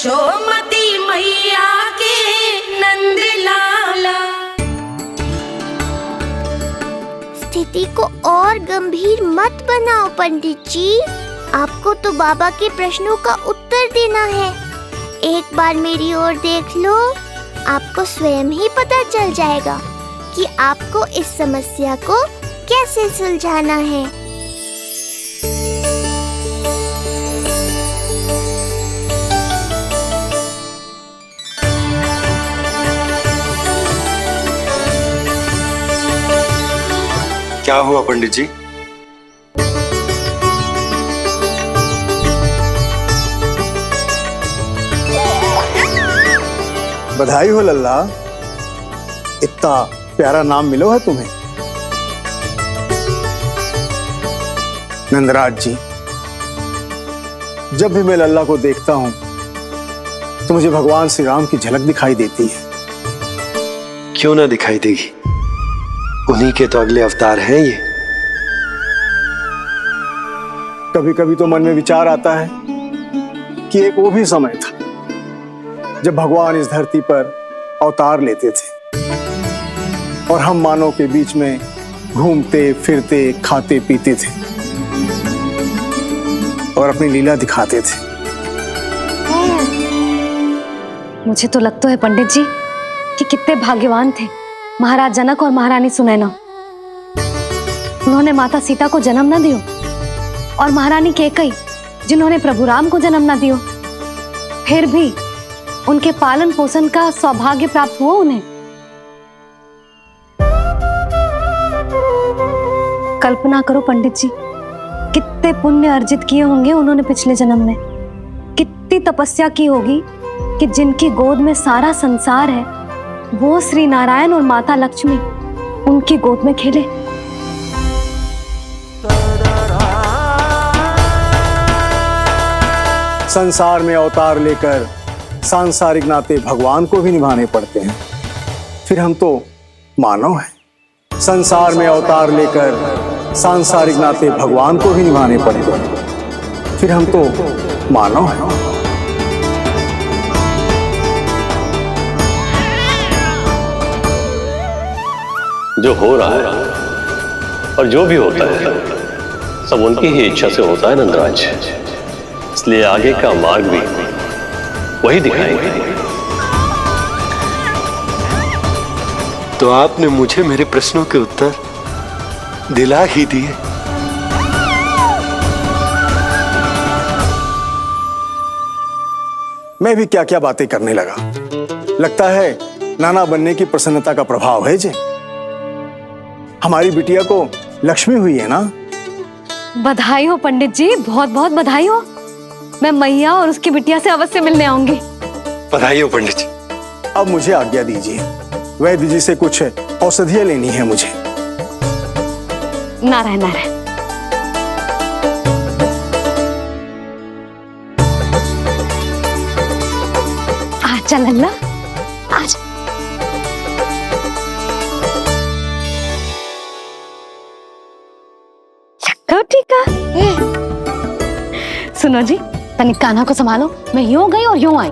यशोमती मैया के नंद लाला। स्थिति को और गंभीर मत बनाओ पंडित जी। आपको तो बाबा के प्रश्नों का उत्तर देना है। एक बार मेरी ओर देख लो, आपको स्वयं ही पता चल जाएगा कि आपको इस समस्या को कैसे सुलझाना है। क्या हुआ पंडित जी? बधाई हो लल्ला, इतना प्यारा नाम मिलो है तुम्हें। नंदराज जी, जब भी मैं लल्ला को देखता हूं तो मुझे भगवान श्री राम की झलक दिखाई देती है। क्यों ना दिखाई देगी, उन्हीं के तो अगले अवतार हैं ये। कभी कभी तो मन में विचार आता है कि एक वो भी समय था जब भगवान इस धरती पर अवतार लेते थे और हम मानव के बीच में घूमते फिरते खाते पीते थे और अपनी लीला दिखाते थे। मुझे तो लगता है पंडित जी कि कितने भाग्यवान थे महाराज जनक और महारानी सुनैना। उन्होंने माता सीता को जन्म न दियो और महारानी कैकेयी जिन्होंने प्रभु राम को जन्म न दियो, फिर भी उनके पालन पोषण का सौभाग्य प्राप्त हुआ उन्हें। कल्पना करो पंडित जी, कितने पुण्य अर्जित किए होंगे उन्होंने पिछले जन्म में। कितनी तपस्या की होगी कि जिनकी गोद में सारा संसार है वो श्री नारायण और माता लक्ष्मी उनकी गोद में खेले। संसार में अवतार लेकर सांसारिक नाते भगवान को भी निभाने पड़ते हैं, फिर हम तो मानव हैं। संसार में अवतार लेकर सांसारिक नाते भगवान को भी निभाने पड़ते हैं, फिर हम तो मानव हैं। जो हो रहा है और जो भी होता है सब उनकी ही इच्छा से होता है नंदराज, इसलिए आगे का मार्ग भी वही दिखाएंगे। तो आपने मुझे मेरे प्रश्नों के उत्तर दिला ही दिए। मैं भी क्या क्या बातें करने लगा। लगता है नाना बनने की प्रसन्नता का प्रभाव है जे। हमारी बिटिया को लक्ष्मी हुई है ना। बधाई हो पंडित जी, बहुत बहुत बधाई हो। मैं मैया और उसकी बिटिया से अवश्य मिलने आऊंगी। बधाई हो पंडित जी। अब मुझे आज्ञा दीजिए, वैद्य जी से कुछ औषधियां लेनी है मुझे। नारायण नारायण। आजा लल्ला, आजा। ठीक है। सुनो जी, तनिक कान्हा को संभालो, मैं यूं गई और यूं आई।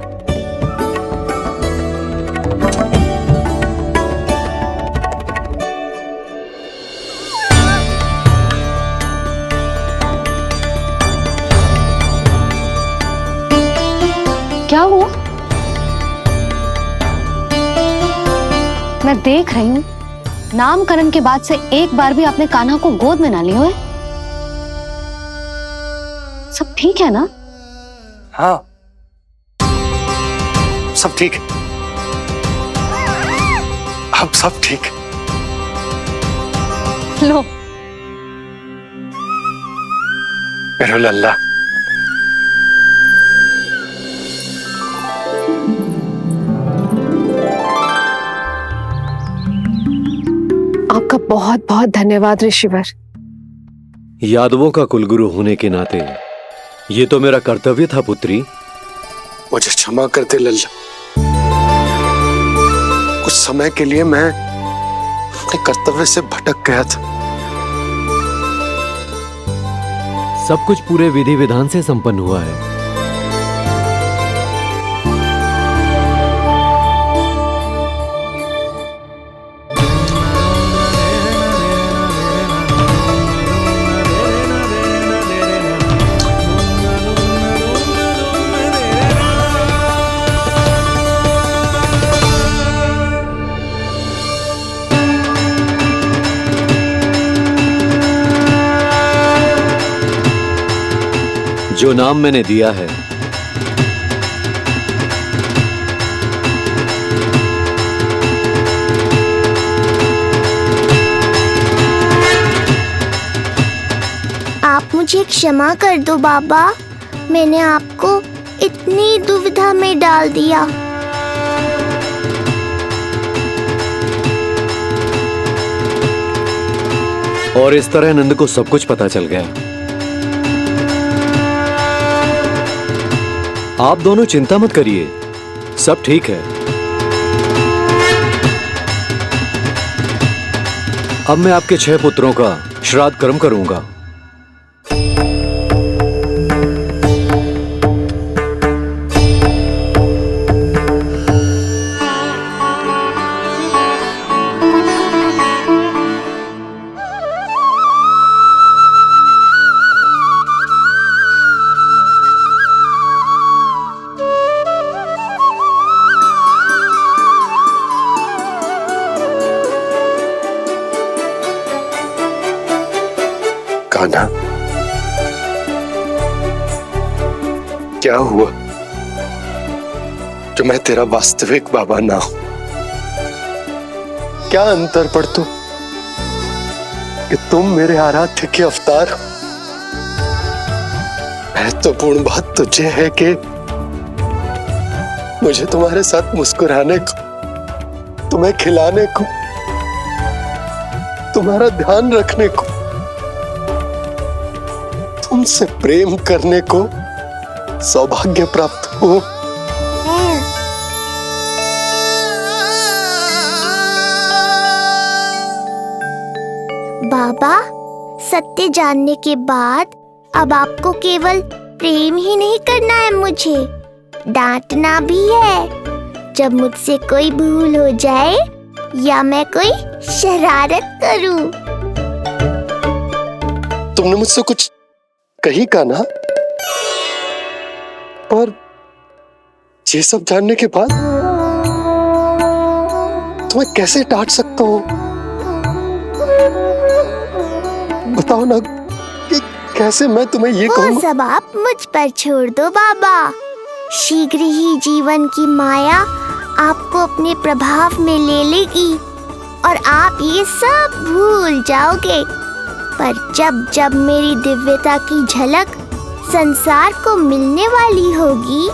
क्या हुआ? मैं देख रही हूं नामकरण के बाद से एक बार भी आपने कान्हा को गोद में ना लिया है। सब ठीक है ना? हाँ, सब ठीक है। अब सब ठीक। लो मेरा लल्ला। आपका बहुत बहुत धन्यवाद ऋषिवर। यादवों का कुलगुरु होने के नाते ये तो मेरा कर्तव्य था पुत्री। मुझे क्षमा कर दे लल्ला, कुछ समय के लिए मैं अपने कर्तव्य से भटक गया था। सब कुछ पूरे विधि विधान से संपन्न हुआ है। जो नाम मैंने दिया है, आप मुझे क्षमा कर दो बाबा, मैंने आपको इतनी दुविधा में डाल दिया। और इस तरह नंद को सब कुछ पता चल गया। आप दोनों चिंता मत करिए, सब ठीक है। अब मैं आपके 6 पुत्रों का श्राद्ध कर्म करूंगा। कान्हा, क्या हुआ जो मैं तेरा वास्तविक बाबा ना हूं? क्या अंतर पड़ता कि तुम मेरे आराध्य के अवतार हो? महत्वपूर्ण बात तुझे है कि मुझे तुम्हारे साथ मुस्कुराने को, तुम्हें खिलाने को, तुम्हारा ध्यान रखने को, तुमसे प्रेम करने को सौभाग्य प्राप्त हो। बाबा, सत्य जानने के बाद अब आपको केवल प्रेम ही नहीं करना है, मुझे डांटना भी है जब मुझसे कोई भूल हो जाए या मैं कोई शरारत करूं। तुमने मुझसे कुछ कही कान्हा, पर ये सब जानने के बाद तुम्हें कैसे डांट सकता हूं? बताओ ना कि कैसे मैं तुम्हें ये वो कहूंगा? सब आप मुझ पर छोड़ दो बाबा। शीघ्र ही जीवन की माया आपको अपने प्रभाव में ले लेगी और आप ये सब भूल जाओगे। पर जब जब मेरी दिव्यता की झलक संसार को मिलने वाली होगी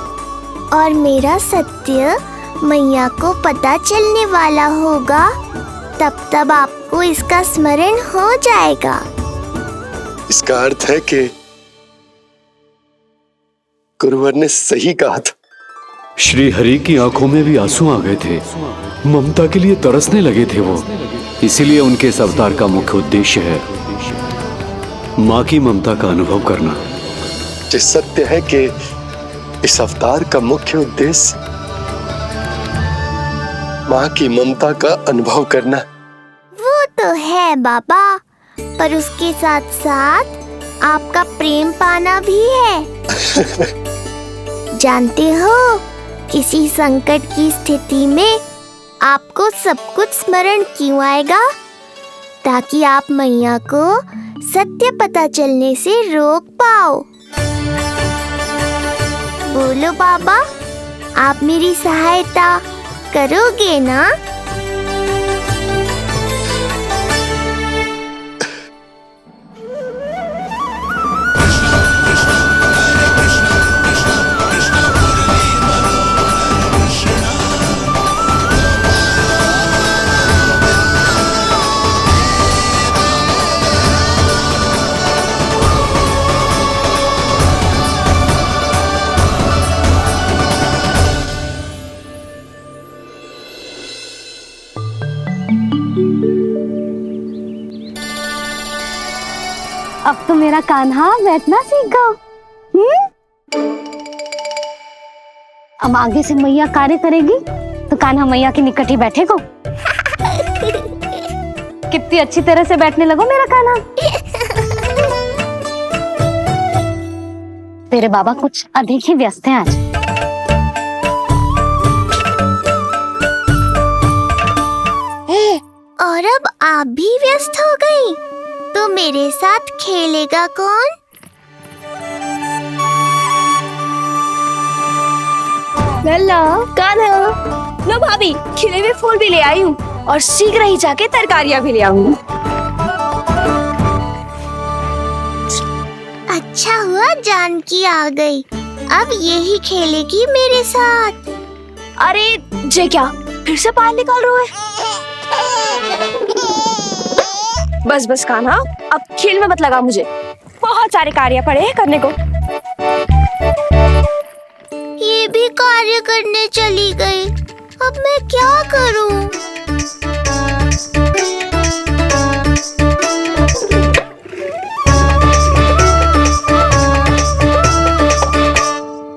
और मेरा सत्य मैया को पता चलने वाला होगा, तब तब आपको इसका स्मरण हो जाएगा। इसका अर्थ है कि गुरुवर ने सही कहा था। श्री हरि की आंखों में भी आंसू आ गए थे, ममता के लिए तरसने लगे थे वो। इसीलिए उनके इस अवतार का मुख्य उद्देश्य है माँ की ममता का अनुभव करना। जो सत्य है कि इस अवतार का मुख्य उद्देश्य माँ की ममता का अनुभव करना। वो तो है बाबा, पर उसके साथ साथ आपका प्रेम पाना भी है। जानते हो, किसी संकट की स्थिति में आपको सब कुछ स्मरण क्यों आएगा? ताकि आप मैया को सत्य पता चलने से रोक पाओ। बोलो बाबा, आप मेरी सहायता करोगे ना? अब तो मेरा कान्हा बैठना सीख गया। अब आगे से मैया कार्य करेगी तो कान्हा मैया के निकट ही बैठेगा। कितनी अच्छी तरह से बैठने लगो मेरा कान्हा। तेरे बाबा कुछ अधिक ही व्यस्त हैं आज। और अब आप भी व्यस्त हो गई, तो मेरे साथ खेलेगा कौन? लल्ला कान्हा, लो भाभी, खिले हुए फूल भी ले आई हूँ और शीघ्र ही जाके तरकारियाँ भी ले आऊंगी। अच्छा हुआ जानकी आ गई, अब यही खेलेगी मेरे साथ। अरे जे क्या, फिर से पाल निकाल रहे हो? बस बस कान्हा, अब खेल में मत लगा मुझे, बहुत सारे कार्य पड़े हैं करने को। ये भी कार्य करने चली गई, अब मैं क्या करूं?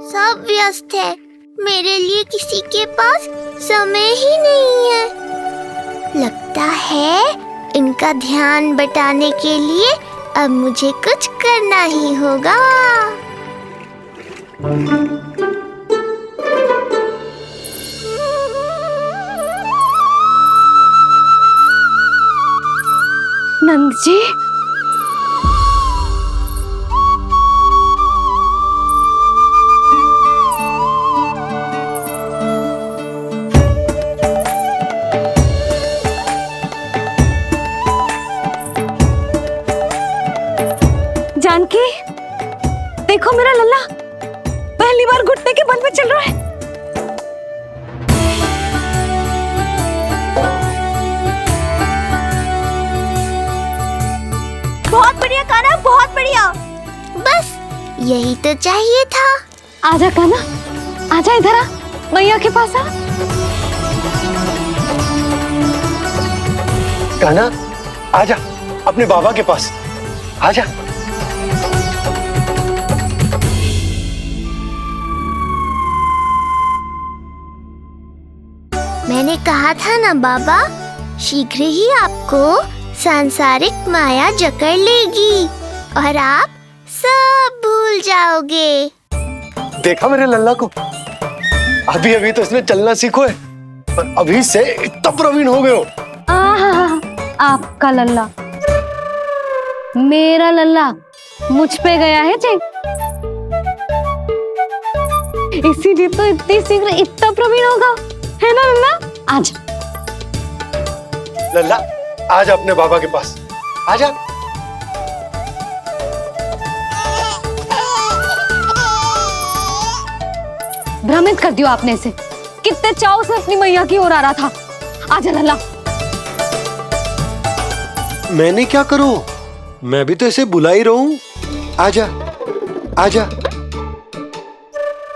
सब व्यस्त है, मेरे लिए किसी के पास समय ही नहीं है। लगता है इनका ध्यान बटाने के लिए अब मुझे कुछ करना ही होगा। नंद जी, जानकी, देखो मेरा लल्ला पहली बार घुटने के बल पे चल रहा है। बहुत बढ़िया कान्हा, बहुत बढ़िया। बस यही तो चाहिए था। आजा कान्हा, आजा इधर आ, मैया के पास आ। कान्हा, आजा अपने बाबा के पास, आजा। मैंने कहा था ना बाबा, शीघ्र ही आपको सांसारिक माया जकड़ लेगी और आप सब भूल जाओगे। देखा मेरे लल्ला को, अभी अभी तो इसने चलना सीखो है और अभी से इतना प्रवीण हो गए हो। आपका लल्ला, मेरा लल्ला मुझ पे गया है जी, इसीलिए तो इतनी शीघ्र इतना प्रवीण होगा, है ना लल्ला? आज लल्ला, आजा अपने बाबा के पास, आजा। भ्रमित कर दियो आपने इसे, कितने चाव से अपनी मैया की ओर आ रहा था। आजा लल्ला। मैंने क्या करूं, मैं भी तो इसे बुला ही रहा हूं। आजा, आजा।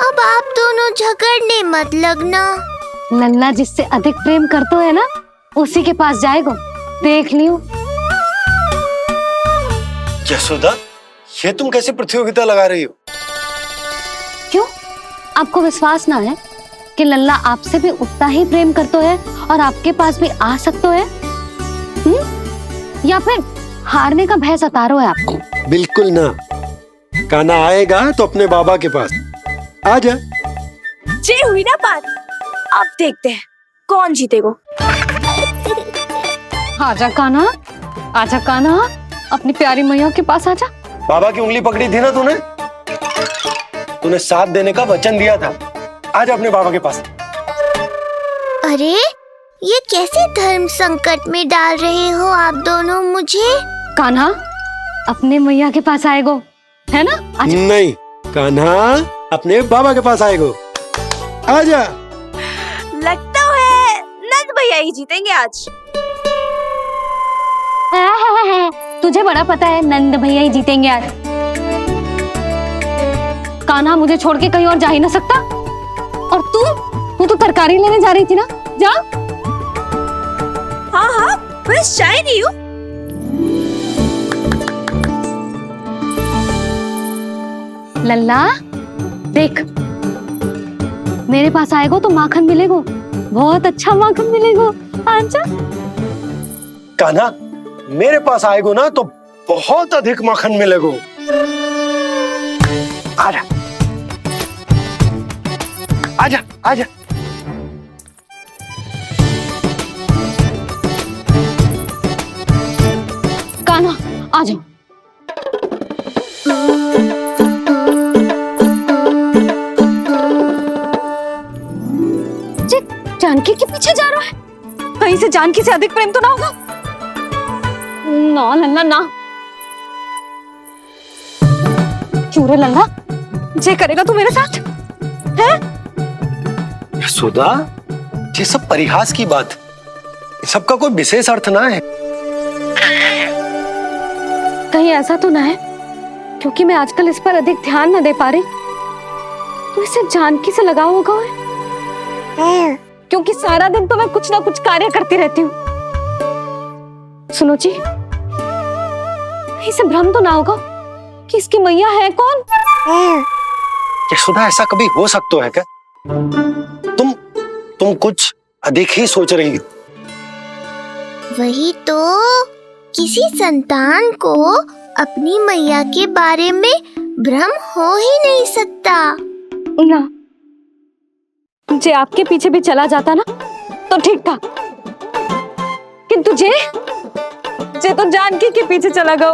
अब आप दोनों झगड़ने मत लगना। लल्ला जिससे अधिक प्रेम करते है ना, उसी के पास जाएगा, देख लियो। यशोदा, ये तुम कैसे प्रतियोगिता लगा रही हो? क्यों, आपको विश्वास ना है कि लल्ला आपसे भी उतना ही प्रेम करते है और आपके पास भी आ सकते है? या फिर हारने का भय सता रहा है आपको? बिल्कुल ना, कान्हा आएगा तो अपने बाबा के पास, आजा। जे हुई ना बात, अब देखते हैं कौन जीतेगा। आजा कान्हा, आजा कान्हा, अपनी प्यारी मैया के पास आजा। बाबा की उंगली पकड़ी थी ना तूने, तूने साथ देने का वचन दिया था। आजा अपने बाबा के पास। अरे ये कैसे धर्म संकट में डाल रहे हो आप दोनों मुझे? कान्हा अपने मैया के पास आएगो, है ना? आजा। नहीं, कान्हा अपने बाबा के पास आएगो, आजा। लगता है नंद भैया ही जीतेंगे आज। तुझे बड़ा पता है नंद भैया ही जीतेंगे आज। कान्हा मुझे छोड़ के कहीं और जा ही ना सकता। और तू तो तरकारी लेने जा रही थी ना, जा। हाँ हाँ, बस जा ही रही हूँ। लल्ला देख, मेरे पास आएगो तो माखन मिलेगो, बहुत अच्छा माखन मिलेगो। आजा। कान्हा मेरे पास आएगो ना तो बहुत अधिक माखन मिलेगो, आजा, आजा, आजा। कान्हा आ जाओ। जानकी के पीछे जा रहा है? कहीं से जानकी से अधिक प्रेम तो ना होगा? ना लल्ला ना। क्यों रे लल्ला, ये करेगा तू मेरे साथ? है? यशोदा, ये सब परिहास की बात, सबका कोई विशेष अर्थ ना है। कहीं ऐसा तो ना है क्योंकि मैं आजकल इस पर अधिक ध्यान न दे पा रही तो इसे जानकी से लगाव होगा? क्योंकि सारा दिन तो मैं कुछ ना कुछ कार्य करती रहती हूँ। सुनो जी, इसे भ्रम तो ना होगा कि इसकी मैया है कौन? यशोदा, ऐसा कभी हो सकता है क्या? तुम कुछ अधिक ही सोच रही हो। वही तो, किसी संतान को अपनी मैया के बारे में भ्रम हो ही नहीं सकता। ना, जे आपके पीछे भी चला जाता ना तो ठीक था, किंतु जे तो जानकी के पीछे चला गया।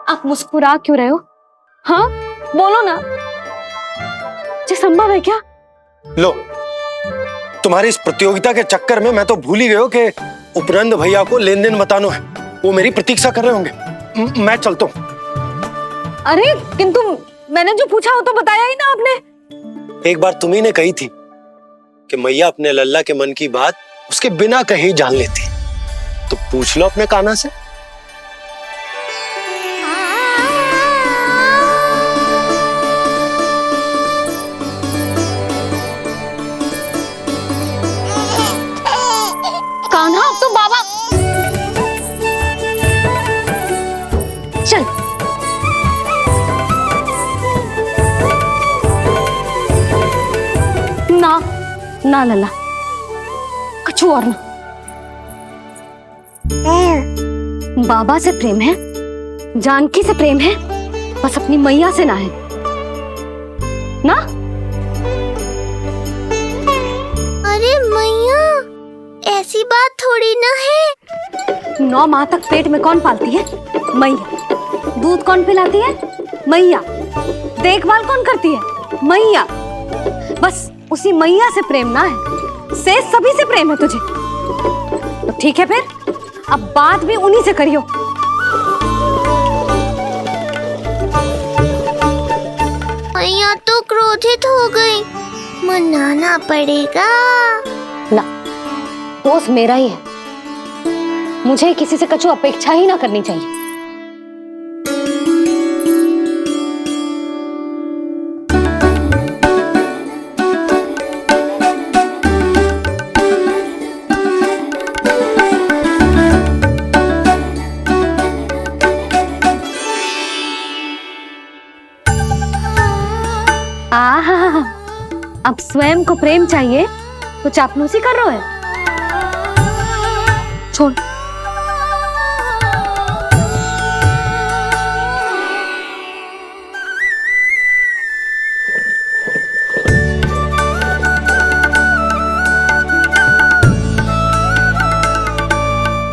आप मुस्कुरा क्यों रहे हो? हाँ बोलो ना, ये संभव है क्या? लो, तुम्हारी इस प्रतियोगिता के चक्कर में मैं तो भूल ही गया कि उपनंद भैया को लेन देन बताना है। वो मेरी प्रतीक्षा कर रहे होंगे। मैं चलता हूँ। अरे किंतु मैंने जो पूछा वो तो बताया ही ना आपने। एक बार तुम्ही ने कही थी कि मैया अपने लल्ला के मन की बात उसके बिना कहीं जान लेती, तो पूछ लो अपने कान्हा से। कान्हा, अब तो बाबा चल। ना ना लल्ला, कछु और ना। बाबा से प्रेम है, जानकी से प्रेम है, बस अपनी मैया से ना है ना। अरे मैया, ऐसी बात थोड़ी ना है। 9 माह तक पेट में कौन पालती है? मैया। दूध कौन पिलाती है? मैया। देखभाल कौन करती है? मैया। बस उसी मैया से प्रेम ना है, से सभी से प्रेम है तुझे। तो ठीक है फिर, अब बात भी उन्हीं से करियो। मैया तो क्रोधित हो गई, मनाना पड़ेगा। ना, दोस्त मेरा ही है, मुझे किसी से कछु अपेक्षा ही ना करनी चाहिए। आहा, अब स्वयं को प्रेम चाहिए तो चापलूसी कर रहे हो? छोड़।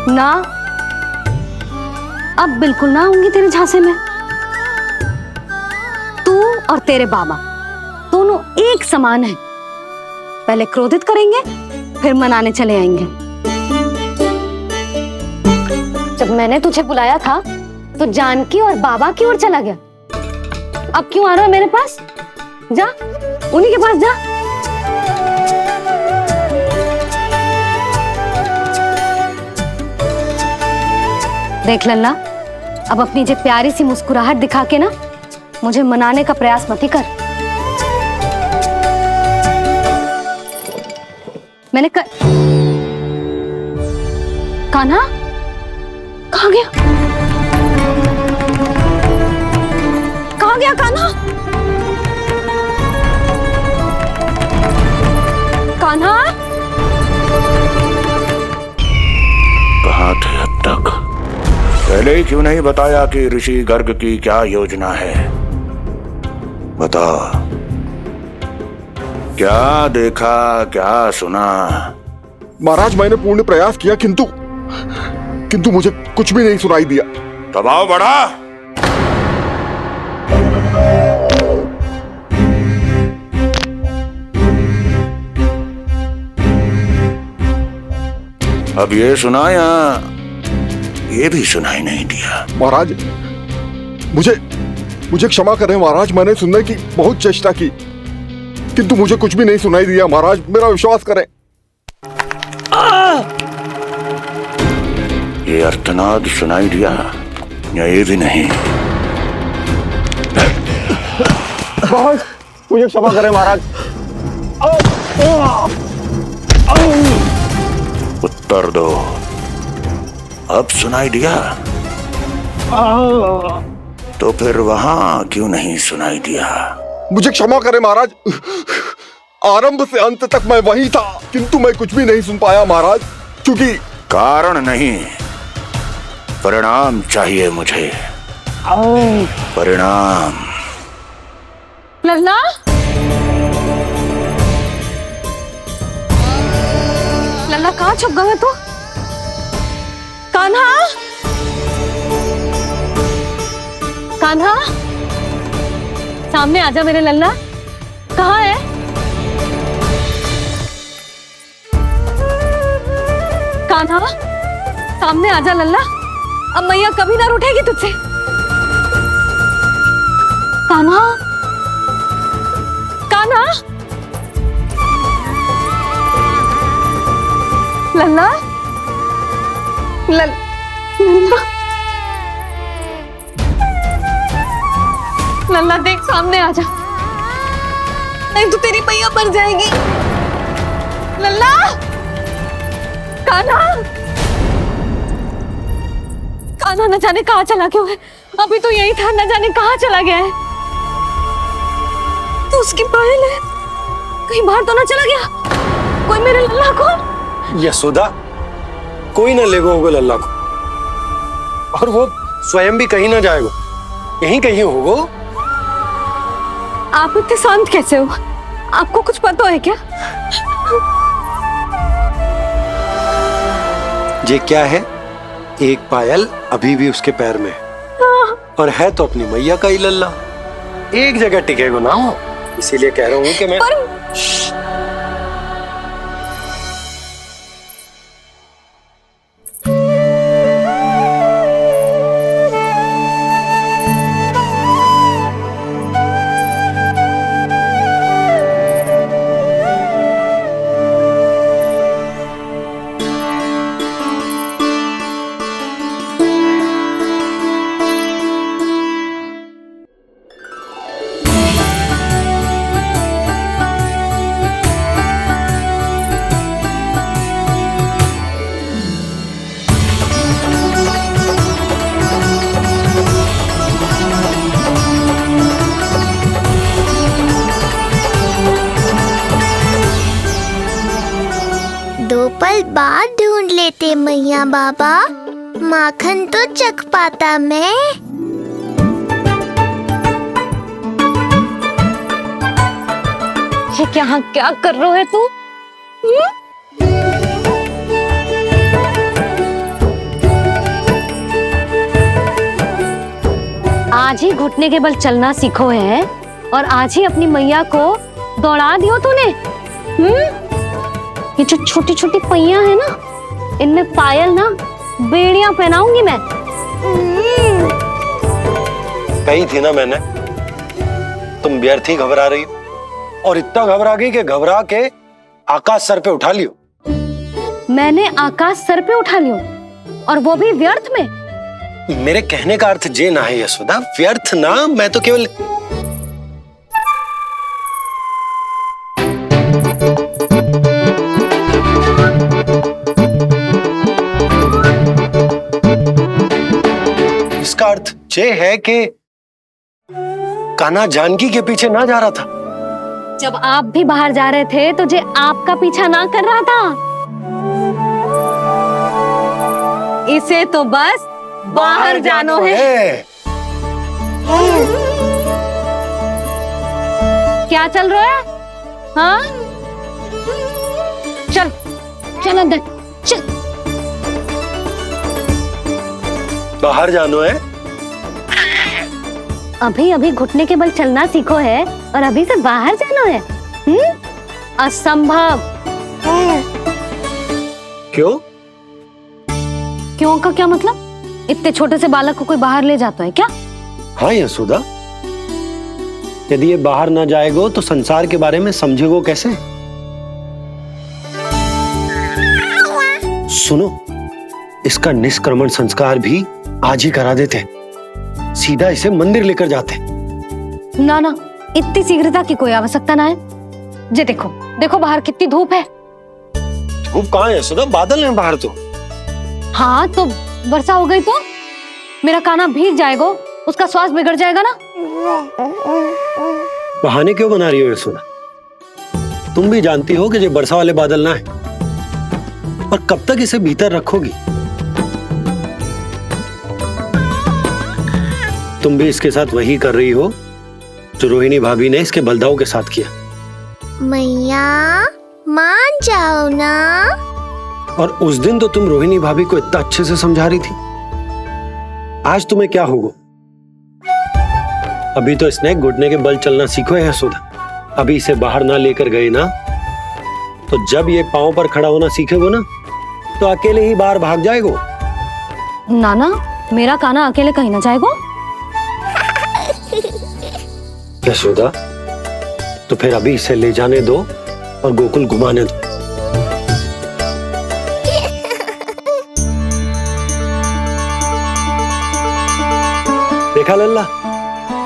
ना, अब बिल्कुल ना आऊंगी तेरे झांसे में। तू और तेरे बाबा दोनों एक समान हैं। पहले क्रोधित करेंगे, फिर मनाने चले आएंगे। जब मैंने तुझे बुलाया था तो जानकी और बाबा की ओर चला गया। अब क्यों आ रहा है मेरे पास? जा, उन्हीं के पास जा। देख लल्ला, अब अपनी जे प्यारी सी मुस्कुराहट दिखा के ना मुझे मनाने का प्रयास मत ही कर। मैंने कान्हा कहाँ गया? कहाँ गया कान्हा? कान्हा, कहाँ थे अब तक? पहले ही क्यों नहीं बताया कि ऋषि गर्ग की क्या योजना है? बता, क्या देखा, क्या सुना? महाराज, मैंने पूर्ण प्रयास किया किंतु मुझे कुछ भी नहीं सुनाई दिया। दबाव बढ़ा। अब ये सुना या ये भी सुनाई नहीं दिया? महाराज, मुझे क्षमा करें महाराज, मैंने सुनने की बहुत चेष्टा की किंतु मुझे कुछ भी नहीं सुनाई दिया। महाराज मेरा विश्वास करें। ये अर्थनाद सुनाई दिया या ये भी नहीं? महाराज मुझे क्षमा करें महाराज। उत्तर दो, अब सुनाई दिया? तो फिर वहां क्यों नहीं सुनाई दिया? मुझे क्षमा करें महाराज, आरंभ से अंत तक मैं वही था किंतु मैं कुछ भी नहीं सुन पाया महाराज, क्योंकि कारण नहीं, परिणाम चाहिए मुझे। परिणाम। लल्ला, लल्ला कहाँ छुप गए तू? कान्हा, कान्हा, सामने आजा मेरे लल्ला। कहाँ है? कान्हा, सामने आजा लल्ला। अब मैया कभी ना रूठेगी तुझसे। कान्हा, कान्हा, लल्ला, लल्ला, लल्ला देख सामने आ जा, नहीं तो तेरी मैया मर जाएगी। लल्ला, कान्हा, कान्हा न जाने कहाँ चला गया है। अभी तो यही था, न जाने कहाँ चला गया है। तो उसकी पायल है, कहीं बाहर तो ना चला गया। कोई मेरे लल्ला को। यशोदा, कोई ना लेगो होगा लल्ला को, और वो स्वयं भी कहीं ना जाएगा, यहीं कहीं होगो। आप इतने शांत कैसे हो? आपको कुछ पता है क्या? ये क्या है? एक पायल अभी भी उसके पैर में है, और है तो अपनी मैया का ही लल्ला। एक जगह टिकेगा ना हो, इसीलिए कह रहा हूँ कि मैं दो पल बाद ढूंढ लेते मैया बाबा, माखन तो चख पाता मैं। ये क्या क्या कर रहे है तू? आज ही घुटने के बल चलना सीखो है और आज ही अपनी मैया को दौड़ा दियो तूने। ये जो छोटी छोटी पहियां है ना, इनमें पायल ना बेड़ियां पहनाऊंगी मैं। कही थी ना मैंने, तुम व्यर्थ ही घबरा रही हो, और इतना घबरा गई कि घबरा के आकाश सर पे उठा लियो। मैंने आकाश सर पे उठा लियो, और वो भी व्यर्थ में। मेरे कहने का अर्थ जे ना है यशोदा, व्यर्थ ना, मैं तो केवल इसका अर्थ ये है कि कान्हा जानकी के पीछे ना जा रहा था। जब आप भी बाहर जा रहे थे तो जे आपका पीछा ना कर रहा था। इसे तो बस बाहर जानो है। क्या चल रहा है? हाँ, चल चल अंदर चल। बाहर जानो है? अभी अभी घुटने के बल चलना सीखो है और अभी से बाहर जाना है? असंभव। क्यों? क्यों का क्या मतलब? इतने छोटे से बालक को कोई बाहर ले जाता है क्या? हाँ यशोदा, यदि ये बाहर ना जाएगो तो संसार के बारे में समझेगो कैसे? सुनो, इसका निष्क्रमण संस्कार भी आज ही करा देते, सीधा इसे मंदिर लेकर जाते। ना ना, इतनी शीघ्रता की कोई आवश्यकता ना है। जे देखो देखो बाहर कितनी धूप है। धूप कहाँ है यशोदा? बादल हैं बाहर तो। हाँ तो वर्षा हो गई तो मेरा कान्हा भीग जाएगा, उसका स्वास्थ्य बिगड़ जाएगा ना। बहाने क्यों बना रही हो यशोदा? तुम भी जानती हो कि ये वर्षा वाले बादल ना है, और कब तक इसे भीतर रखोगी? तुम भी इसके साथ वही कर रही हो जो रोहिणी भाभी ने इसके बलदाऊ के साथ किया। मैया मान जाओ ना। और उस दिन तो तुम रोहिणी भाभी को इतना अच्छे से समझा रही थी, आज तुम्हें क्या होगा? अभी तो इसने घुटने के बल चलना सीखो है यशोदा। अभी इसे बाहर ना लेकर गए ना, तो जब ये पांव पर खड़ा होना सीखेगो ना, तो अकेले ही बाहर भाग जाएगो। नाना, मेरा कान्हा अकेले कहीं ना जाएगा। यशोदा, तो फिर अभी इसे ले जाने दो और गोकुल घुमाने दो। देखा लल्ला,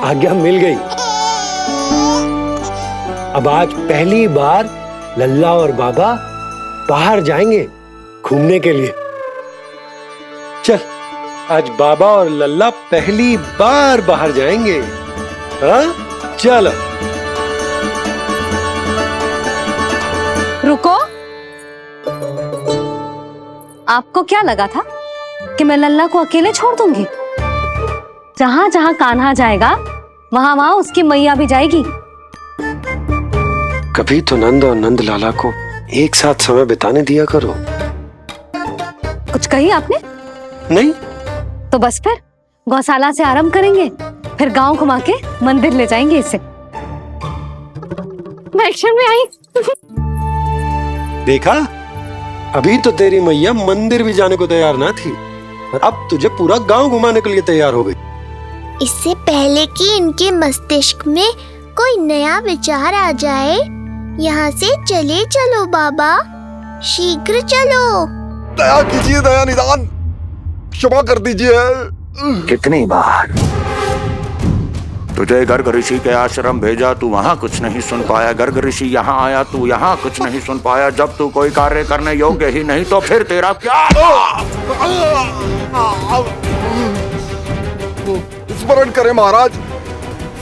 आज्ञा मिल गई। अब आज पहली बार लल्ला और बाबा बाहर जाएंगे घूमने के लिए। चल, आज बाबा और लल्ला पहली बार बाहर जाएंगे। हाँ, चलो। रुको, आपको क्या लगा था कि मैं लल्ला को अकेले छोड़ दूंगी? जहां जहां कान्हा जाएगा वहां वहां उसकी मैया भी जाएगी। कभी तो नंद और नंद लाला को एक साथ समय बिताने दिया करो। कुछ कही आपने? नहीं तो बस फिर गौशाला से आरंभ करेंगे, फिर गांव घुमा के मंदिर ले जाएंगे इसे। मैं एक्शन में आई। देखा, अभी तो तेरी मैया मंदिर भी जाने को तैयार ना थी, और अब तुझे पूरा गांव घुमाने के लिए तैयार हो गई। इससे पहले कि इनके मस्तिष्क में कोई नया विचार आ जाए, यहाँ से चले चलो बाबा, शीघ्र चलो। दया कीजिए, दया निदान, क्षमा कर दीजिए। कितनी बार तुझे गर्ग ऋषि के आश्रम भेजा, तू वहाँ कुछ नहीं सुन पाया। गर्ग ऋषि यहाँ आया, तू यहाँ कुछ नहीं सुन पाया। जब तू कोई कार्य करने योग्य ही नहीं, तो फिर तेरा क्या? स्मरण करें महाराज,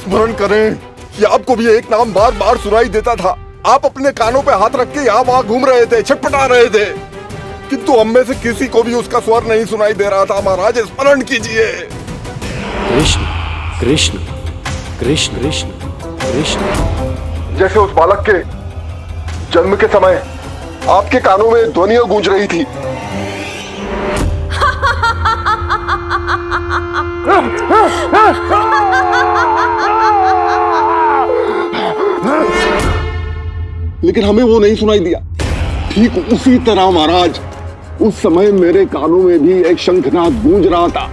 स्मरण करें कि आपको भी एक नाम बार बार सुनाई देता था। आप अपने कानों पे हाथ रख के यहाँ वहाँ घूम रहे थे, छटपटा रहे थे, किंतु हम में से किसी को भी उसका स्वर नहीं सुनाई दे रहा था। महाराज, स्मरण कीजिए। कृष्ण कृष्ण कृष्ण कृष्ण कृष्ण। जैसे उस बालक के जन्म के समय आपके कानों में ध्वनियां गूंज रही थी। लेकिन हमें वो नहीं सुनाई दिया। ठीक उसी तरह महाराज, उस समय मेरे कानों में भी एक शंखनाद गूंज रहा था,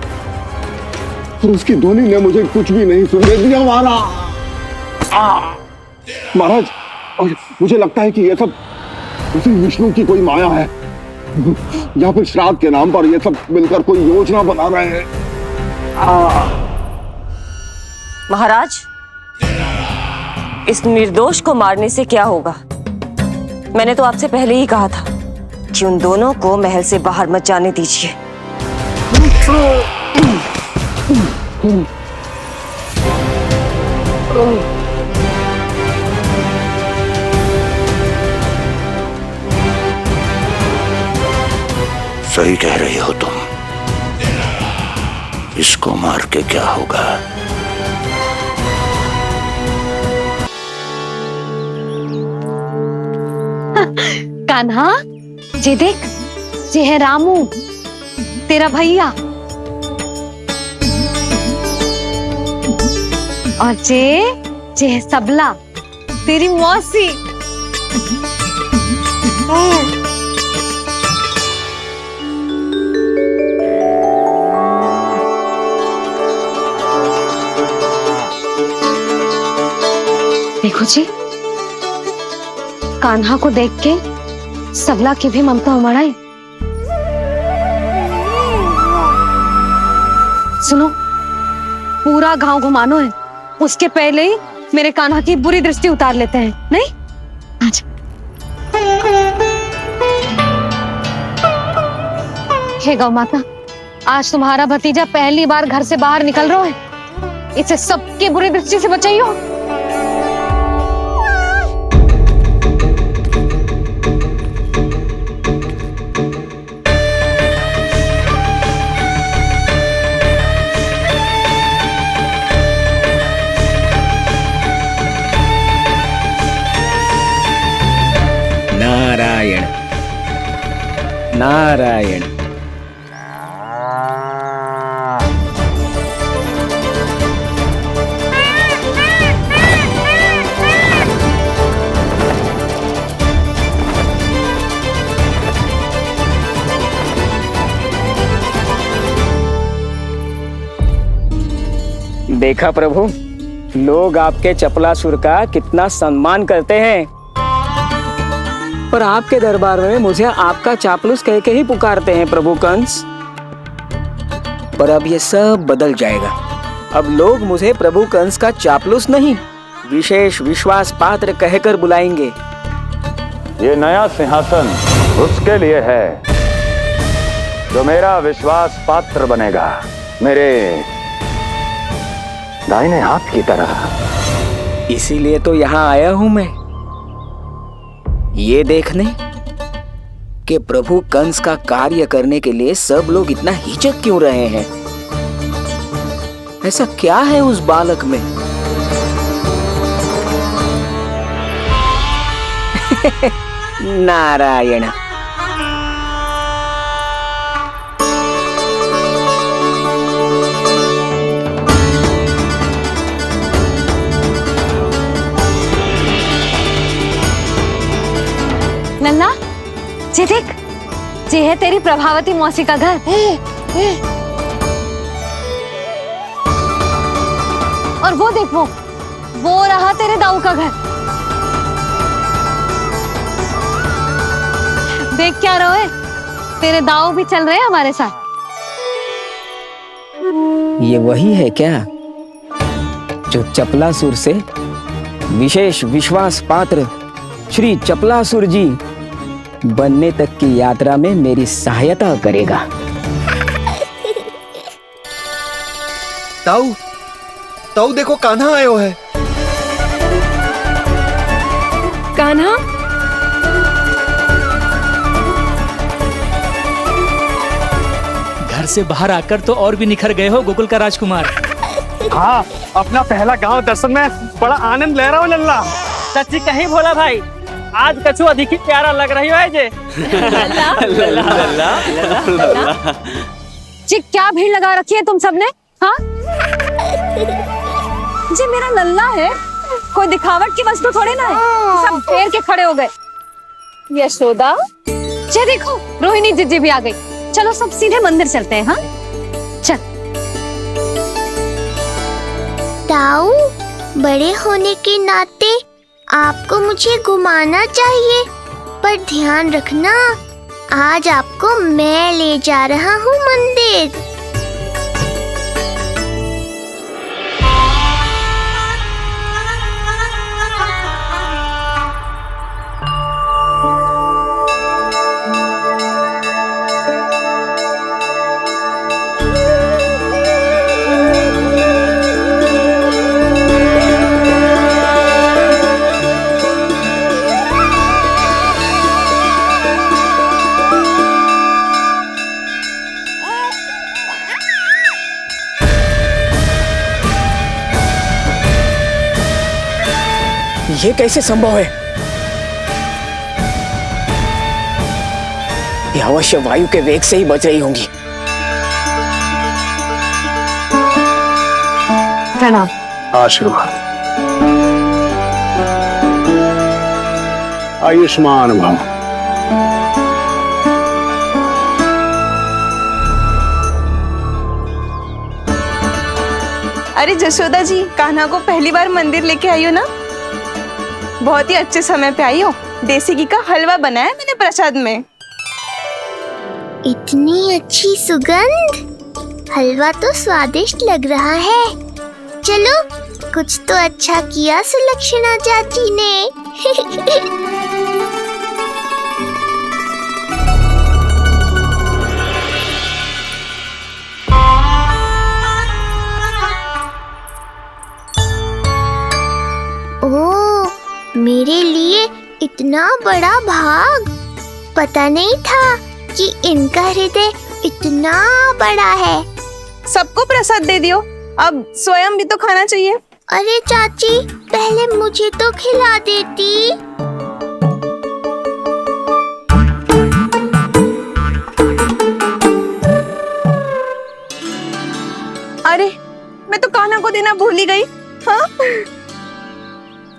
और उसकी ध्वनि ने मुझे कुछ भी नहीं सुनने दिया। महाराज, मुझे लगता है कि ये सब उसी विष्णु की कोई माया है, या फिर श्राद्ध के नाम पर ये सब मिलकर कोई योजना बना रहे हैं। महाराज, इस निर्दोष को मारने से क्या होगा? मैंने तो आपसे पहले ही कहा था कि उन दोनों को महल से बाहर मत जाने दीजिए। सही कह रही हो तुम। इसको मार के क्या होगा? कान्हा, जे देख, जे है रामू, तेरा भैया, और जे है सबला, तेरी मौसी। देखो जी, कान्हा को देख के सबला की भी ममता उमड़ आई। सुनो, पूरा गांव घुमानो है, उसके पहले ही मेरे कान्हा की बुरी दृष्टि उतार लेते हैं, नहीं? अच्छा। हे गौ माता, आज तुम्हारा भतीजा पहली बार घर से बाहर निकल रहा है, इसे सबकी बुरी दृष्टि से बचाइयो। नारायण नारायण। देखा प्रभु, लोग आपके चपलासुर का कितना सम्मान करते हैं, पर आपके दरबार में मुझे आपका चापलूस कह के ही पुकारते हैं प्रभु कंस। पर अब ये सब बदल जाएगा। अब लोग मुझे प्रभु कंस का चापलूस नहीं, विशेष विश्वास पात्र कहकर बुलाएंगे। ये नया सिंहासन उसके लिए है जो मेरा विश्वास पात्र बनेगा, मेरे दाहिने हाथ की तरह। इसीलिए तो यहाँ आया हूं मैं, ये देखने कि प्रभु कंस का कार्य करने के लिए सब लोग इतना हिचक क्यों रहे हैं। ऐसा क्या है उस बालक में? नारायण। नन्ना, जी देख, ये है तेरी प्रभावती मौसी का घर। और वो देख, वो रहा तेरे दाऊ का घर। देख क्या रोए, तेरे दाऊ भी चल रहे हैं हमारे साथ। ये वही है क्या जो चपलासुर से विशेष विश्वास पात्र श्री चपलासुर जी बनने तक की यात्रा में मेरी सहायता करेगा? ताऊ, ताऊ देखो, कान्हा आयो है। कान्हा, घर से बाहर आकर तो और भी निखर गए हो गोकुल का राजकुमार। हाँ, अपना पहला गांव दर्शन में बड़ा आनंद ले रहा हूँ लल्ला। सच्ची कहीं भोला भाई, आज कछु अधिक ही प्यारा लग रही है जे। जी क्या भीड़ लगा रखी है तुम सबने? हाँ जी, मेरा लल्ला है, कोई दिखावट की वस्तु थोड़ी ना है। सब फेर के खड़े हो गए। यशोदा, जी देखो, रोहिणी जीजी भी आ गई। चलो सब सीधे मंदिर चलते हैं। हाँ चल। ताऊ, बड़े होने के नाते आपको मुझे घुमाना चाहिए, पर ध्यान रखना, आज आपको मैं ले जा रहा हूँ मंदिर। ये कैसे संभव है? ये अवश्य वायु के वेग से ही बच रही होंगी। प्रणाम। आशीर्वाद। आयुष्मान भव। अरे जशोदा जी, कान्हा को पहली बार मंदिर लेके आई हो ना? बहुत ही अच्छे समय पे आई हो। देसी घी का हलवा बनाया मैंने प्रसाद में। इतनी अच्छी सुगंध, हलवा तो स्वादिष्ट लग रहा है। चलो, कुछ तो अच्छा किया सुलक्षणा चाची ने। ओह, मेरे लिए इतना बड़ा भाग। पता नहीं था कि इनका हृदय इतना बड़ा है। सबको प्रसाद दे दियो, अब स्वयं भी तो खाना चाहिए। अरे चाची, पहले मुझे तो खिला देती। अरे, मैं तो कान्हा को देना भूल ही गई। हाँ?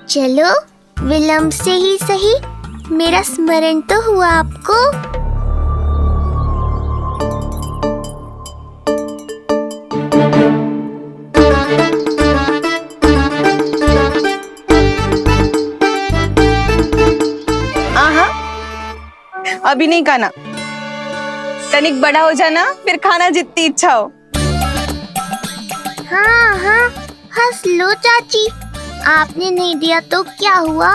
चलो, विलंब से ही सही, मेरा स्मरण तो हुआ आपको। अभी नहीं खाना, तनिक बड़ा हो जाना, फिर खाना जितनी इच्छा हो। हाँ हाँ, हंस लो चाची, आपने नहीं दिया तो क्या हुआ,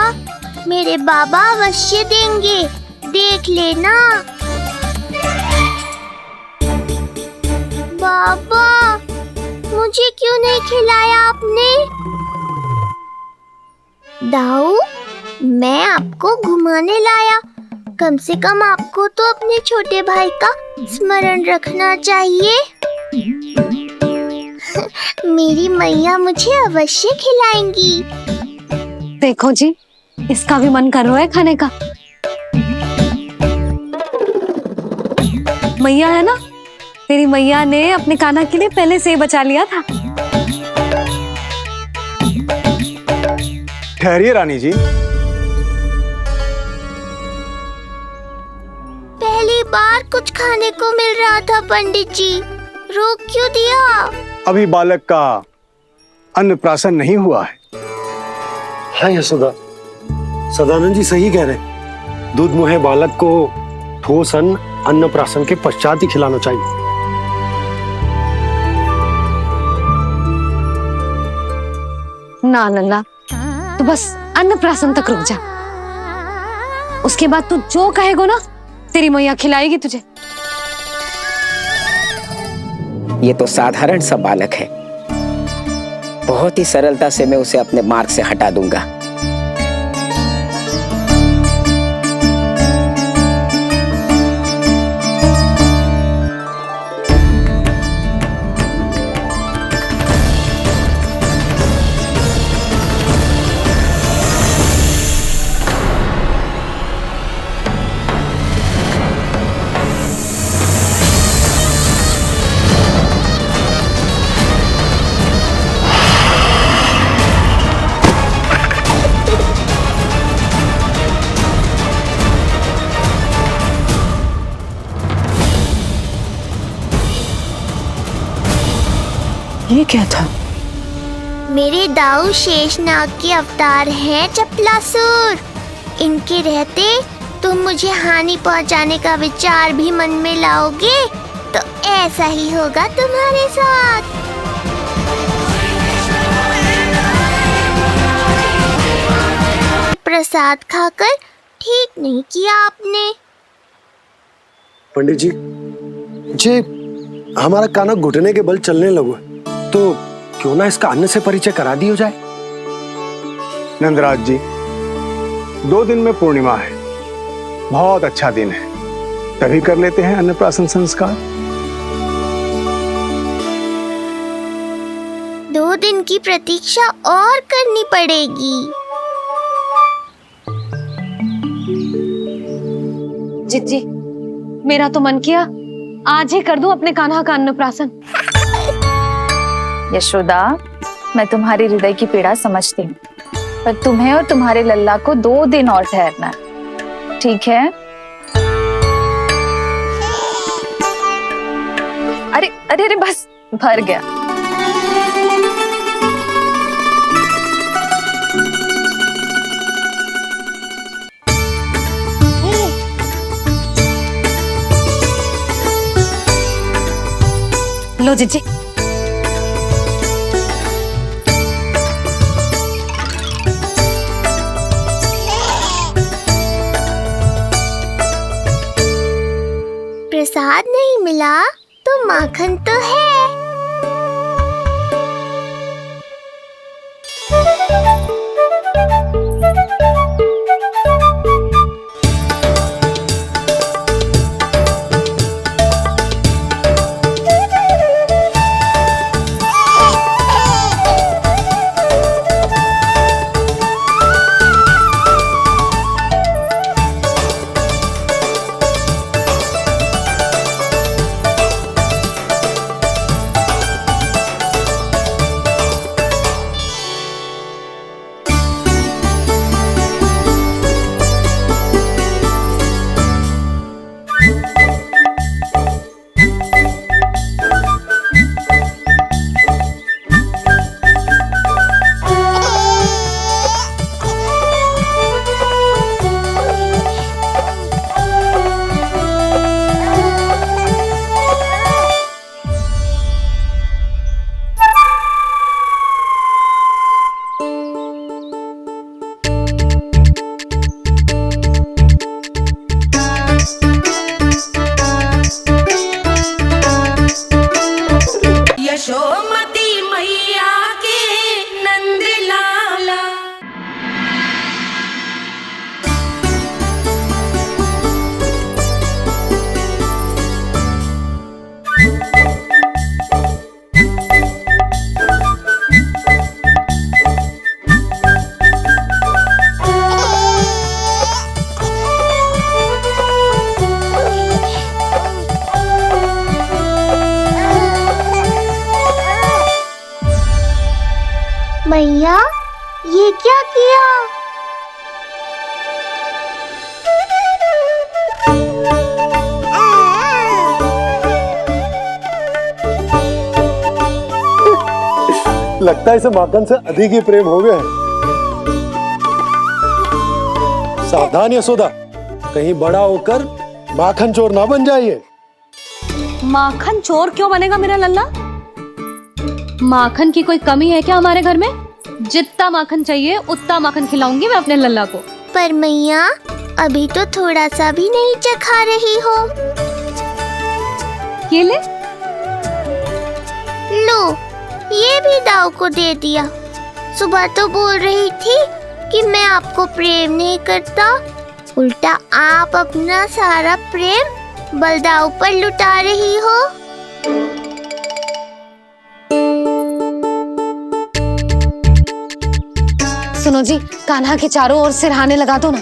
मेरे बाबा अवश्य देंगे, देख लेना। बाबा, मुझे क्यों नहीं खिलाया आपने? दाऊ, मैं आपको घुमाने लाया, कम से कम आपको तो अपने छोटे भाई का स्मरण रखना चाहिए। मेरी मैया मुझे अवश्य खिलाएंगी। देखो जी, इसका भी मन कर रहा है खाने का। मैया है ना, तेरी मैया ने अपने कान्हा के लिए पहले से ही बचा लिया था। ठहरिए रानी जी, पहली बार कुछ खाने को मिल रहा था पंडित जी, रोक क्यों दिया? अभी बालक का अन्नप्राशन नहीं हुआ है। हाँ यशोदा, सदानंद जी सही कह रहे। दूध मुहे बालक को ठोस अन्न अन्नप्राशन के पश्चात ही खिलाना चाहिए। ना लल्ला, तो बस अन्नप्राशन तक रुक जा, उसके बाद तू जो कहेगो ना, तेरी मैया खिलाएगी तुझे। ये तो साधारण सा बालक है, बहुत ही सरलता से मैं उसे अपने मार्ग से हटा दूंगा। ये क्या था? मेरे दाऊ शेषनाग के अवतार हैं चपलासुर। इनके रहते तुम मुझे हानि पहुंचाने का विचार भी मन में लाओगे तो ऐसा ही होगा तुम्हारे साथ। प्रसाद खाकर ठीक नहीं किया आपने। पंडित जी, जे हमारा कान्हा घुटने के बल चलने लगो, तो क्यों ना इसका अन्न से परिचय करा दिया जाए। नंदराज जी, 2 दिन में पूर्णिमा है, बहुत अच्छा दिन है, तभी कर लेते हैं अन्नप्राशन संस्कार। 2 दिन की प्रतीक्षा और करनी पड़ेगी। जिज्जी, मेरा तो मन किया आज ही कर दूं अपने कान्हा का अन्नप्राशन। यशोदा, मैं तुम्हारी हृदय की पीड़ा समझती हूँ, पर तुम्हें और तुम्हारे लल्ला को 2 दिन और ठहरना है, ठीक है? अरे अरे अरे, बस भर गया। लो जीजी। प्रसाद नहीं मिला तो माखन तो है। यशोमती मैया के नंद लाला। मैया, ये क्या किया? लगता है इसे माखन से अधिक ही प्रेम हो गया है। सावधान यशोदा, कहीं बड़ा होकर माखन चोर ना बन जाइए। माखन चोर क्यों बनेगा मेरा लल्ला? माखन की कोई कमी है क्या हमारे घर में? जितना माखन चाहिए उतना माखन खिलाऊंगी मैं अपने लल्ला को। पर मैया, अभी तो थोड़ा सा भी नहीं चखा रही हो। ये ले। लो, ये भी दाऊ को दे दिया। सुबह तो बोल रही थी कि मैं आपको प्रेम नहीं करता, उल्टा आप अपना सारा प्रेम बलदाऊ पर लुटा रही हो। सुनो जी, कान्हा के चारों ओर सिरहाने लगा दो ना,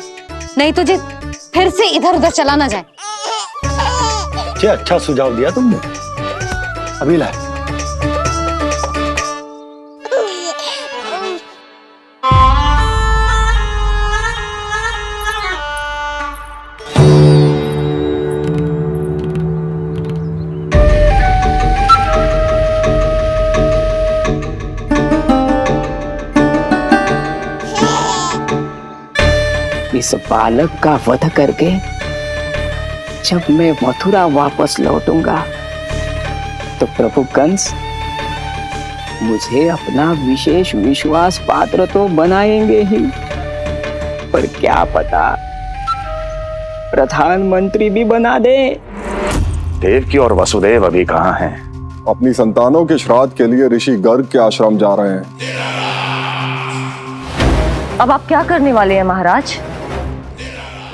नहीं तो जी फिर से इधर उधर चला ना जाए। क्या अच्छा सुझाव दिया तुमने। अभी लाए। इस बालक का वध करके जब मैं मथुरा वापस लौटूंगा तो प्रभु कंस मुझे अपना विशेष विश्वास पात्र तो बनाएंगे ही, पर क्या पता प्रधानमंत्री भी बना दे। देवकी और वसुदेव अभी कहाँ हैं? अपनी संतानों के श्राद्ध के लिए ऋषि गर्ग के आश्रम जा रहे हैं। अब आप क्या करने वाले हैं महाराज?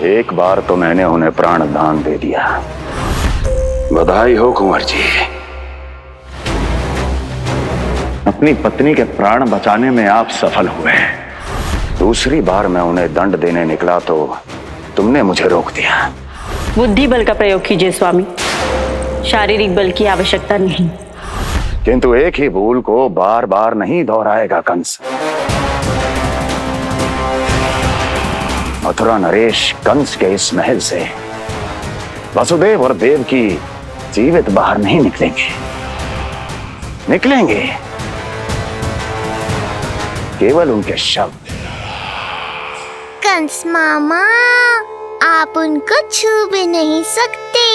एक बार तो मैंने उन्हें प्राण दान दे दिया। बधाई हो कुंवर जी। अपनी पत्नी के प्राण बचाने में आप सफल हुए। दूसरी बार मैं उन्हें दंड देने निकला तो तुमने मुझे रोक दिया। बुद्धि बल का प्रयोग कीजिए स्वामी, शारीरिक बल की आवश्यकता नहीं। किंतु एक ही भूल को बार बार नहीं दोहराएगा कंस। मथुरा नरेश कंस के इस महल से वसुदेव और देवकी जीवित बाहर नहीं निकलेंगे, केवल उनके शव। कंस मामा, आप उनको छू भी नहीं सकते।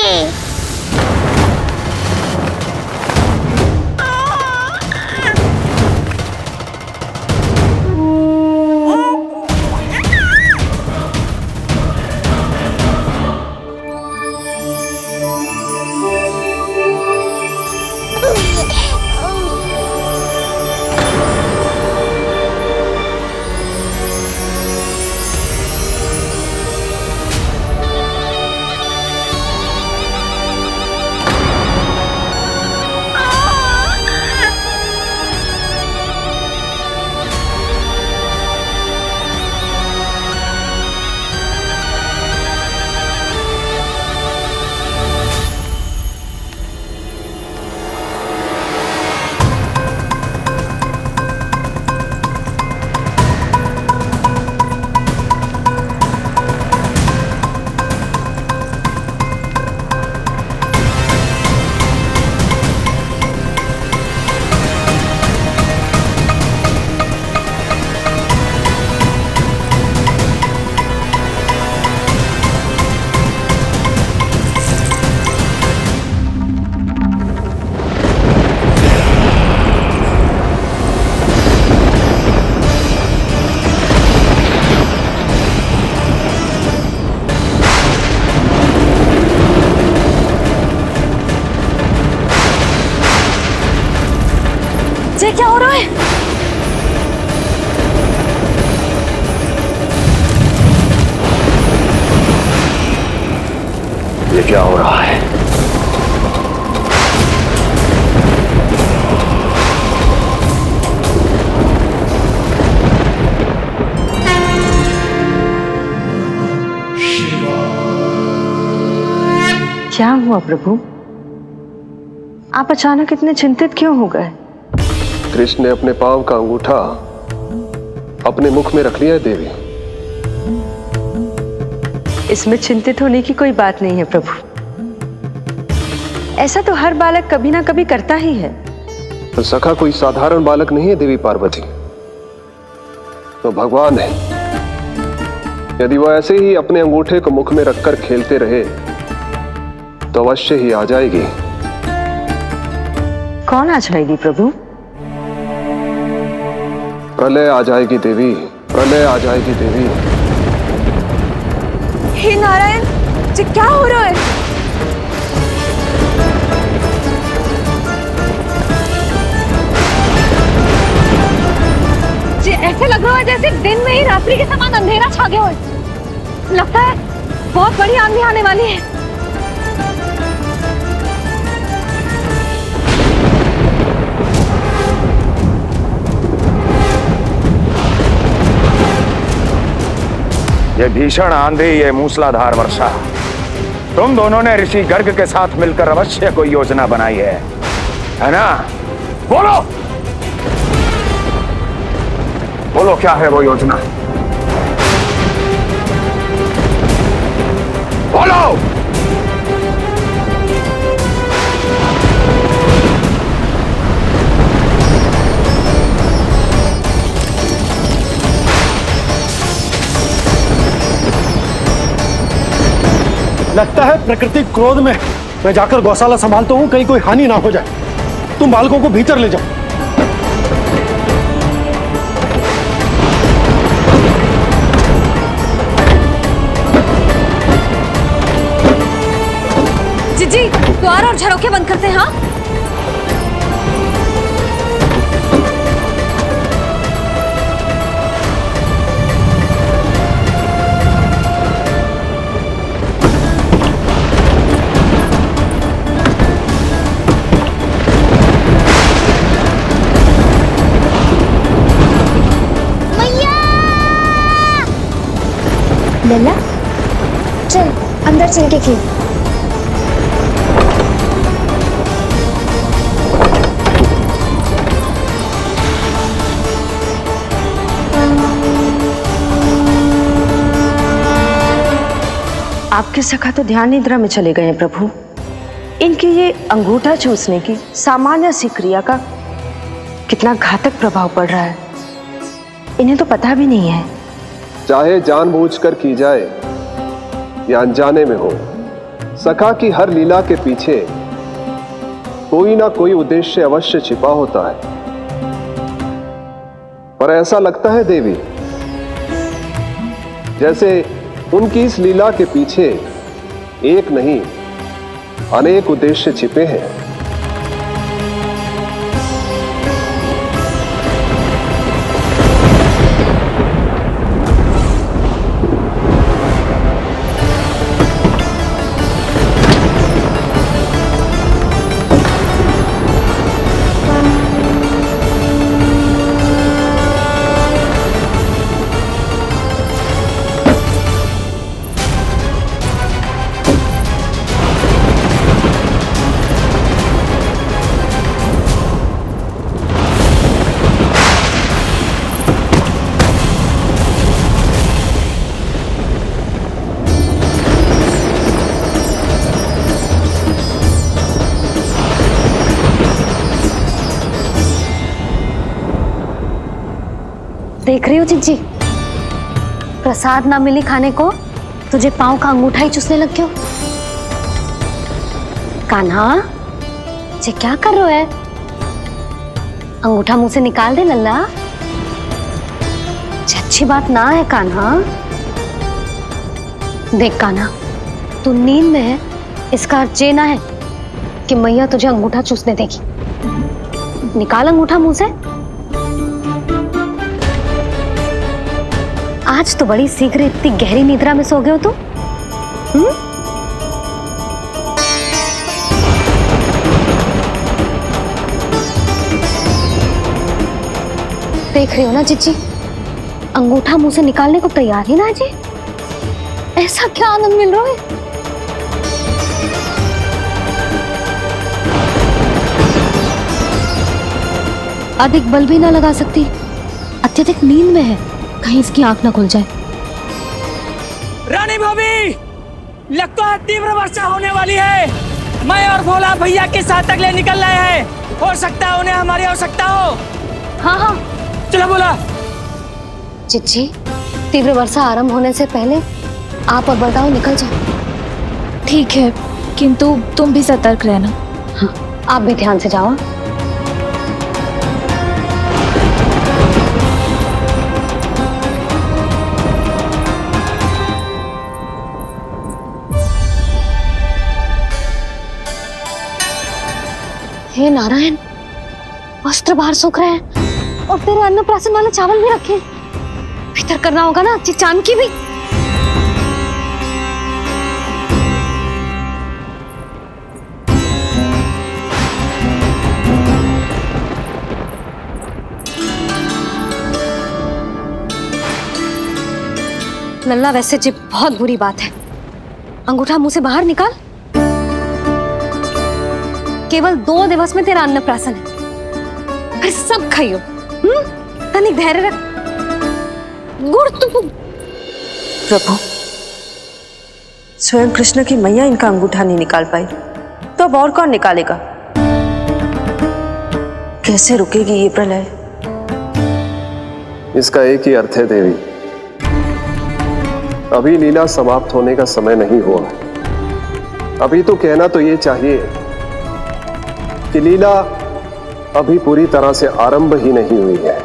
ये क्या हो रहा है? क्या हुआ प्रभु? आप अचानक इतने चिंतित क्यों हो गए? कृष्ण ने अपने पांव का अंगूठा अपने मुख में रख लिया है देवी। इसमें चिंतित होने की कोई बात नहीं है प्रभु। ऐसा तो हर बालक कभी ना कभी करता ही है। तो सखा कोई साधारण बालक नहीं है देवी पार्वती, तो भगवान है। यदि वो ऐसे ही अपने अंगूठे को मुख में रखकर खेलते रहे तो अवश्य ही आ जाएगी। कौन आ जाएगी प्रभु? प्रलय आ जाएगी देवी, प्रलय आ जाएगी देवी। हे नारायण जी, क्या हो रहा है? जी ऐसे लग रहा है जैसे दिन में ही रात्रि के समान अंधेरा छा गया हो। लगता है बहुत बड़ी आंधी आने वाली है। ये भीषण आंधी, ये मूसलाधार वर्षा, तुम दोनों ने ऋषि गर्ग के साथ मिलकर अवश्य कोई योजना बनाई है ना? बोलो बोलो, क्या है वो योजना? बोलो। लगता है प्रकृति क्रोध में। मैं जाकर गौशाला संभालता हूँ, कहीं कोई हानि ना हो जाए। तुम बालकों को भीतर ले जाओ। जी द्वार और झरोखे बंद करते हैं। हाँ लल्ला, चल अंदर चल के खेल। आपके सखा तो ध्यान निद्रा में चले गए हैं प्रभु। इनकी ये अंगूठा चूसने की सामान्य सी क्रिया का कितना घातक प्रभाव पड़ रहा है, इन्हें तो पता भी नहीं है। चाहे जानबूझकर की जाए या अनजाने में हो, सखा की हर लीला के पीछे कोई ना कोई उद्देश्य अवश्य छिपा होता है। पर ऐसा लगता है देवी जैसे उनकी इस लीला के पीछे एक नहीं अनेक उद्देश्य छिपे हैं। देख रही हो चिंची, प्रसाद ना मिली खाने को, तुझे पांव का अंगूठा ही चूसने लग गयो। कान्हा, ये क्या कर रहे है? अंगूठा मुंह से निकाल दे लल्ला। अच्छी बात ना है कान्हा। देख कान्हा, तू नींद में है, इसका अर्थ ये ना है कि मैया तुझे अंगूठा चूसने देगी। निकाल अंगूठा मुंह से। आज तो बड़ी शीघ्र इतनी गहरी निद्रा में सो गए हो तू। देख रही हो ना चिच्ची, अंगूठा मुंह से निकालने को तैयार ही ना जी। ऐसा क्या आनंद मिल रहा है। अधिक बल भी ना लगा सकती, अत्यधिक नींद में है, कहीं इसकी आंख ना खुल जाए। रानी भाभी, लगता है तीव्र वर्षा होने वाली है। मैं और भोला भैया के साथ अगले निकल रहे हैं। हो सकता है उन्हें हमारी आवश्यकता हो। हाँ हाँ चलो बोला। चिच्ची, तीव्र वर्षा आरंभ होने से पहले आप और बड़गांव निकल जाओ। ठीक है, किंतु तुम भी सतर्क रहना। हाँ, आप भी ध्यान से जाओ। हे नारायण, वस्त्र बाहर सूख रहे हैं और तेरे अन्नप्राशन वाले चावल भी रखे। भीतर करना होगा ना चांद की भी। लल्ला, वैसे जी बहुत बुरी बात है। अंगूठा मुंह से बाहर निकाल। केवल 2 दिवस में तेरा अन्नप्राशन है, फिर सब खाइयो। तनिक धैर्य रख। गुड़ तू। प्रभु, स्वयं कृष्ण की मैया इनका अंगूठा नहीं निकाल पाई, तो अब और कौन निकालेगा? कैसे रुकेगी ये प्रलय? इसका एक ही अर्थ है देवी, अभी लीला समाप्त होने का समय नहीं हुआ। अभी तो कहना तो ये चाहिए कि लीला अभी पूरी तरह से आरंभ ही नहीं हुई है।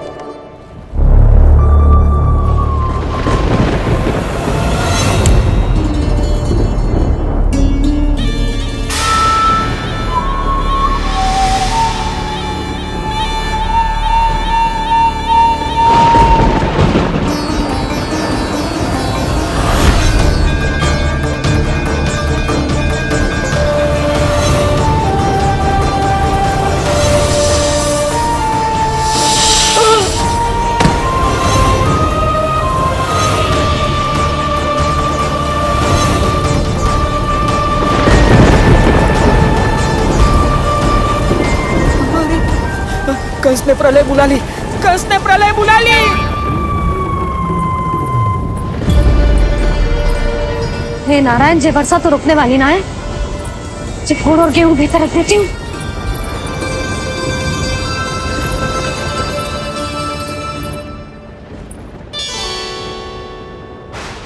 कंस ने प्रलय बुला ली। कंस ने प्रलय बुला ली। हे नारायण, जे वर्षा तो रुकने वाली ना है। गुड़ और गेहूं भीतर रख देती हूँ।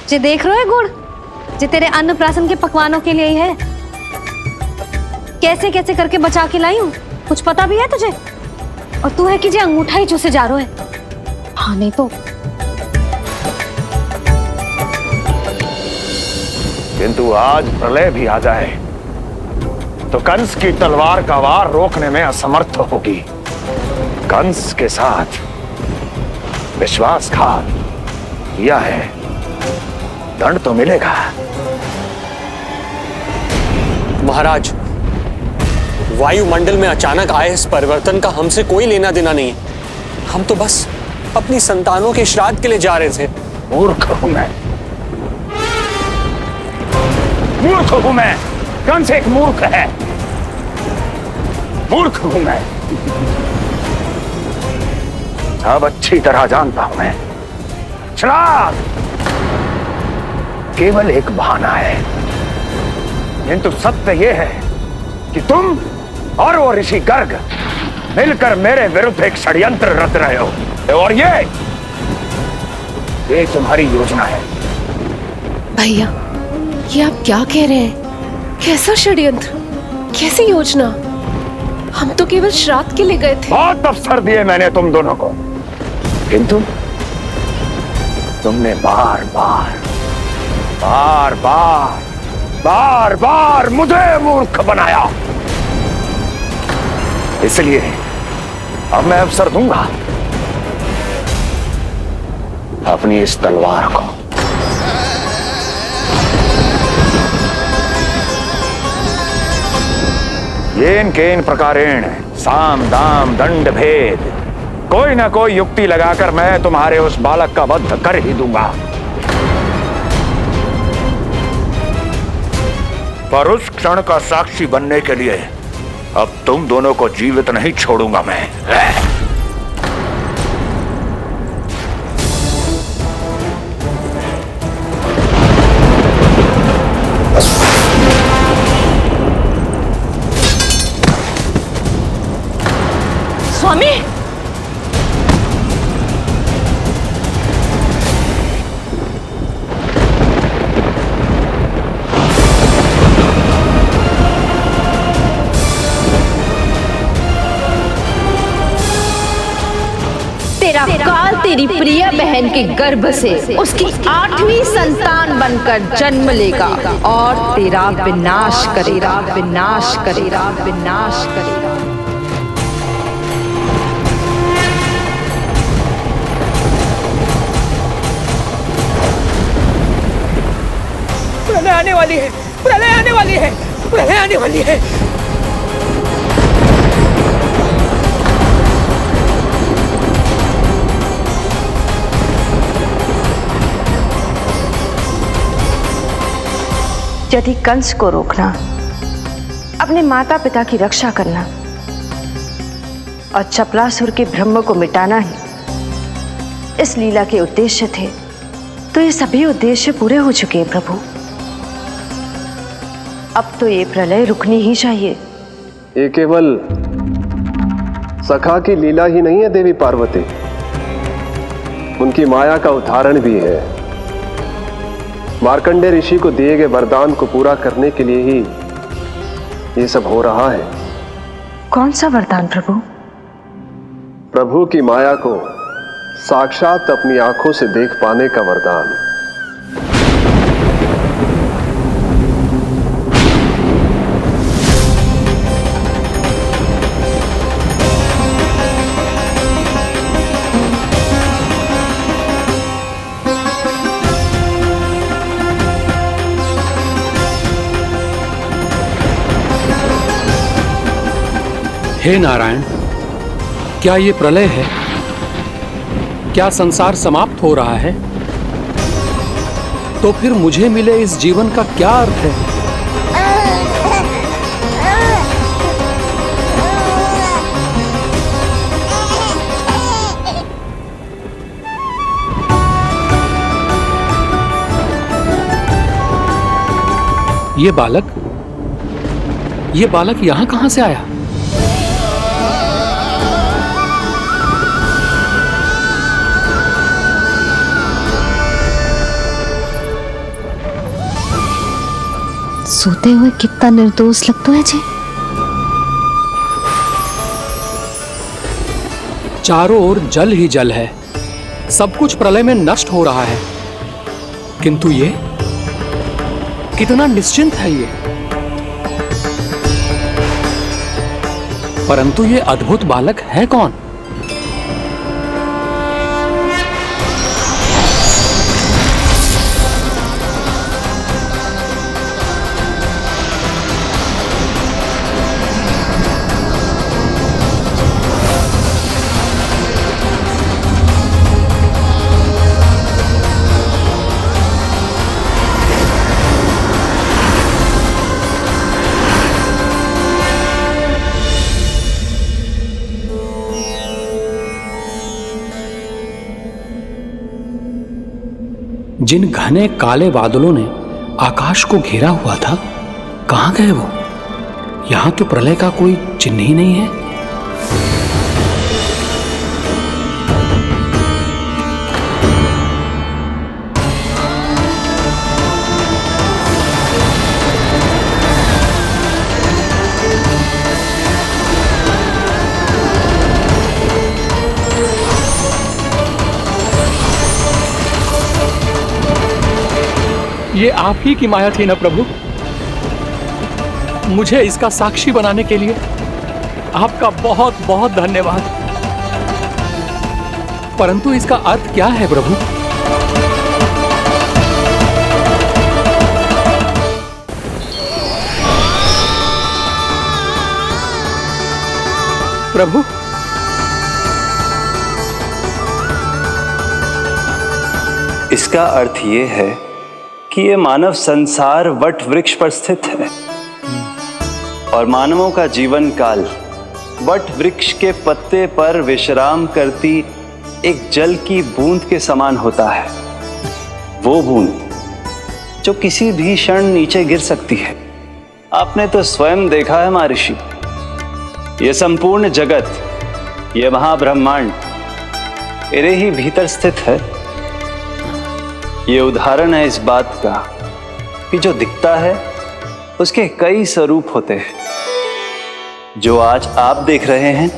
जे देख रहे हो गुड़, जे तेरे अन्नप्राशन के पकवानों के लिए ही है। कैसे कैसे करके बचा के लाई हूँ, कुछ पता भी है तुझे? और तू है कि जे अंगूठा ही चूसे जा रहा है। हाँ नहीं तो। किंतु आज प्रलय भी आ जाए तो कंस की तलवार का वार रोकने में असमर्थ होगी। कंस के साथ विश्वासघात किया है, दंड तो मिलेगा। महाराज, वायुमंडल में अचानक आए इस परिवर्तन का हमसे कोई लेना देना नहीं है। हम तो बस अपनी संतानों के श्राद्ध के लिए जा रहे थे। मूर्ख हूं मैं, मूर्ख हूं मैं। कंस एक मूर्ख है, मूर्ख हूं मैं। अब अच्छी तरह जानता हूं मैं, श्राद्ध केवल एक बहाना है। किंतु सत्य यह है कि तुम और वो ऋषि गर्ग मिलकर मेरे विरुद्ध एक षड्यंत्र रच रहे हो, और ये तुम्हारी योजना है। भैया, ये आप क्या कह रहे हैं? कैसा षड्यंत्र, कैसी योजना? हम तो केवल श्राद्ध के लिए गए थे। बहुत अवसर दिए मैंने तुम दोनों को, किंतु तुमने बार बार बार बार बार बार मुझे मूर्ख बनाया। इसलिए अब मैं अवसर दूंगा अपनी इस तलवार को। येन केन प्रकारेण साम दाम दंड भेद कोई ना कोई युक्ति लगाकर मैं तुम्हारे उस बालक का वध कर ही दूंगा। पर उस क्षण का साक्षी बनने के लिए अब तुम दोनों को जीवित नहीं छोड़ूंगा मैं। स्वामी, तेरा काल तेरी प्रिय बहन के गर्भ से उसकी 8वीं संतान बनकर जन्म लेगा और तेरा विनाश करेगा, विनाश करेगा, विनाश करेगा। प्रलय आने वाली है, प्रलय आने वाली है, प्रलय आने वाली है। यदि कंस को रोकना, अपने माता पिता की रक्षा करना और चपलासुर के ब्रह्म को मिटाना ही इस लीला के उद्देश्य थे, तो ये सभी उद्देश्य पूरे हो चुके हैं प्रभु। अब तो ये प्रलय रुकनी ही चाहिए। ये केवल सखा की लीला ही नहीं है देवी पार्वती, उनकी माया का उदाहरण भी है। मार्कंडेय ऋषि को दिए गए वरदान को पूरा करने के लिए ही ये सब हो रहा है। कौन सा वरदान प्रभु? प्रभु की माया को साक्षात अपनी आंखों से देख पाने का वरदान। हे नारायण, क्या ये प्रलय है? क्या संसार समाप्त हो रहा है? तो फिर मुझे मिले इस जीवन का क्या अर्थ है? ये बालक यहां कहां से आया? सोते हुए कितना निर्दोष लगता है जी। चारों ओर जल ही जल है, सब कुछ प्रलय में नष्ट हो रहा है, किंतु ये कितना निश्चिंत है ये। परंतु ये अद्भुत बालक है कौन? जिन घने काले बादलों ने आकाश को घेरा हुआ था, कहां गए वो? यहां तो प्रलय का कोई चिन्ह ही नहीं है। ये आप ही की माया थी ना प्रभु? मुझे इसका साक्षी बनाने के लिए आपका बहुत बहुत धन्यवाद। परंतु इसका अर्थ क्या है प्रभु? प्रभु, इसका अर्थ ये है कि ये मानव संसार वट वृक्ष पर स्थित है और मानवों का जीवन काल वट वृक्ष के पत्ते पर विश्राम करती एक जल की बूंद के समान होता है। वो बूंद जो किसी भी क्षण नीचे गिर सकती है। आपने तो स्वयं देखा है महर्षि, ये संपूर्ण जगत, ये महाब्रह्मांड मेरे ही भीतर स्थित है। ये उदाहरण है इस बात का कि जो दिखता है उसके कई स्वरूप होते हैं। जो आज आप देख रहे हैं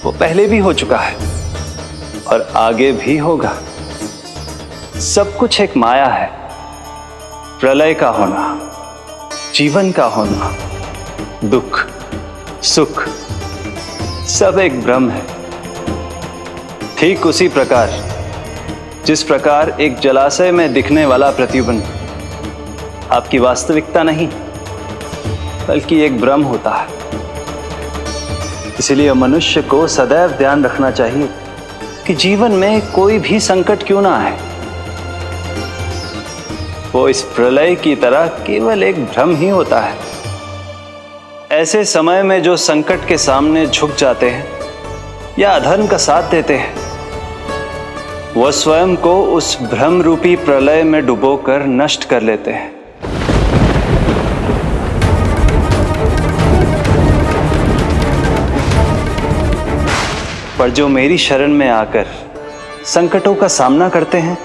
वो पहले भी हो चुका है और आगे भी होगा। सब कुछ एक माया है। प्रलय का होना, जीवन का होना, दुख सुख सब एक भ्रम है। ठीक उसी प्रकार जिस प्रकार एक जलाशय में दिखने वाला प्रतिबिंब आपकी वास्तविकता नहीं बल्कि एक भ्रम होता है। इसलिए मनुष्य को सदैव ध्यान रखना चाहिए कि जीवन में कोई भी संकट क्यों ना आए, वो इस प्रलय की तरह केवल एक भ्रम ही होता है। ऐसे समय में जो संकट के सामने झुक जाते हैं या अधर्म का साथ देते हैं, वह स्वयं को उस भ्रम रूपी प्रलय में डुबोकर नष्ट कर लेते हैं। पर जो मेरी शरण में आकर संकटों का सामना करते हैं,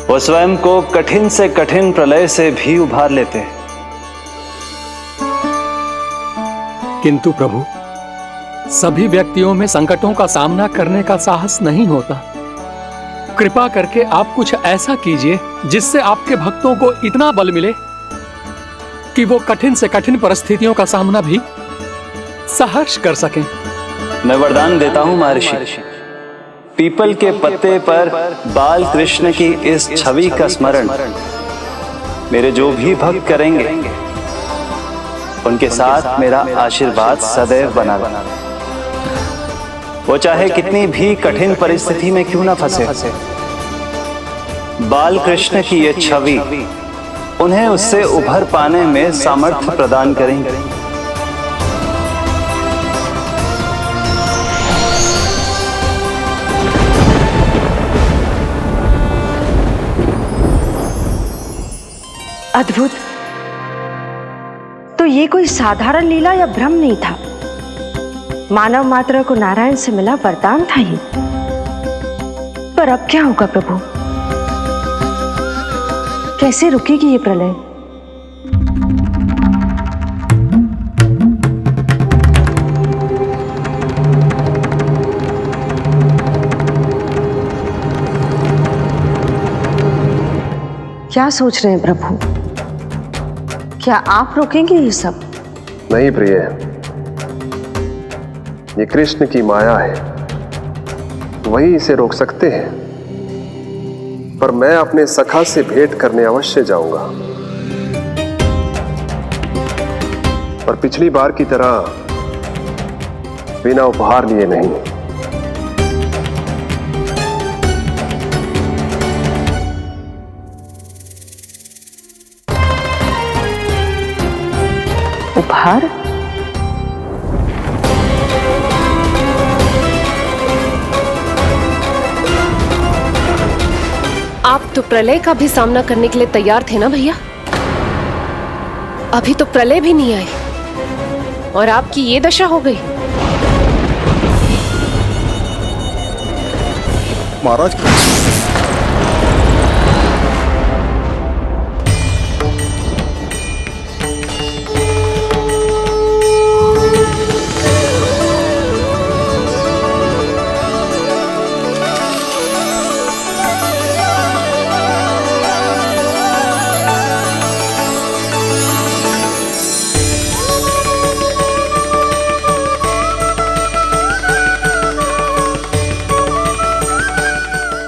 वो स्वयं को कठिन से कठिन प्रलय से भी उभार लेते हैं। किंतु प्रभु, सभी व्यक्तियों में संकटों का सामना करने का साहस नहीं होता। कृपा करके आप कुछ ऐसा कीजिए जिससे आपके भक्तों को इतना बल मिले कि वो कठिन से कठिन परिस्थितियों का सामना भी सहर्ष कर सकें। मैं वरदान देता हूं महर्षि, पीपल के पत्ते पर बाल कृष्ण की इस छवि का स्मरण मेरे जो भी भक्त करेंगे उनके साथ मेरा आशीर्वाद सदैव बना रहे। वो चाहे कितनी भी कठिन परिस्थिति में क्यों ना फंसे, बाल कृष्ण की ये छवि उन्हें उससे उभर पाने में सामर्थ्य प्रदान करेंगे। अद्भुत। तो ये कोई साधारण लीला या भ्रम नहीं था, मानव मात्र को नारायण से मिला वरदान था ये। पर अब क्या होगा प्रभु? कैसे रुकेगी ये प्रलय? क्या सोच रहे हैं प्रभु? क्या आप रोकेंगे ये सब? नहीं प्रिय, ये कृष्ण की माया है, वही इसे रोक सकते हैं। पर मैं अपने सखा से भेंट करने अवश्य जाऊंगा। पर पिछली बार की तरह बिना उपहार लिए नहीं। उपहार? आप तो प्रलय का भी सामना करने के लिए तैयार थे ना भैया? अभी तो प्रलय भी नहीं आई और आपकी ये दशा हो गई। महाराज,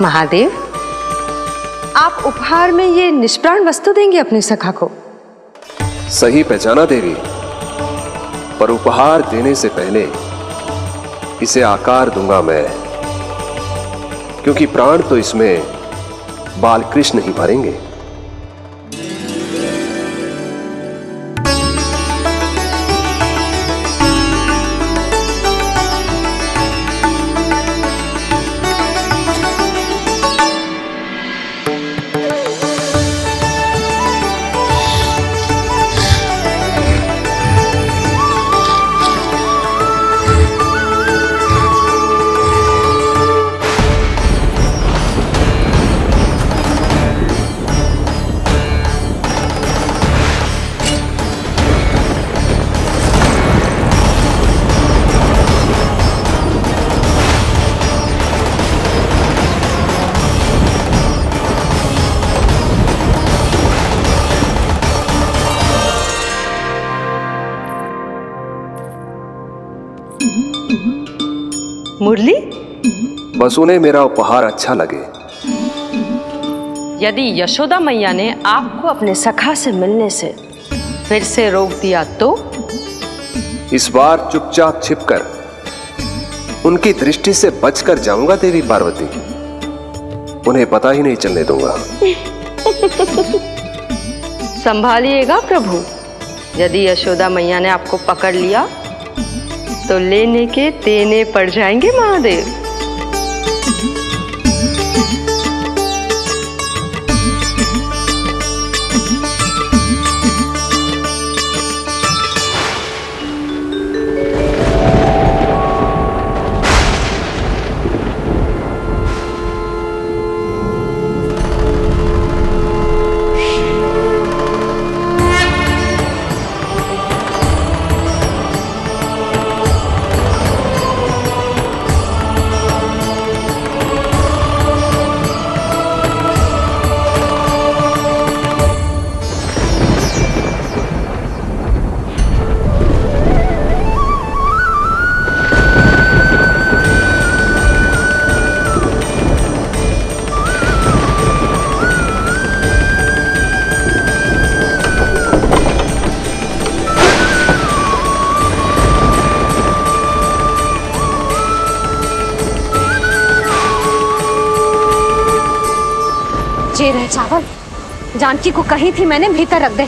महादेव, आप उपहार में ये निष्प्राण वस्तु देंगे अपने सखा को? सही पहचाना देवी, पर उपहार देने से पहले इसे आकार दूंगा मैं, क्योंकि प्राण तो इसमें बाल कृष्ण ही भरेंगे। मुरली, बस उन्हें मेरा उपहार अच्छा लगे। यदि यशोदा मैया ने आपको अपने सखा से मिलने से फिर से रोक दिया तो? इस बार चुपचाप छिपकर उनकी दृष्टि से बचकर जाऊंगा देवी पार्वती। उन्हें पता ही नहीं चलने दूंगा। संभालिएगा प्रभु, यदि यशोदा मैया ने आपको पकड़ लिया तो लेने के देने पड़ जाएंगे महादेव। जे रहे चावल, जानकी को कही थी मैंने भीतर रख दे,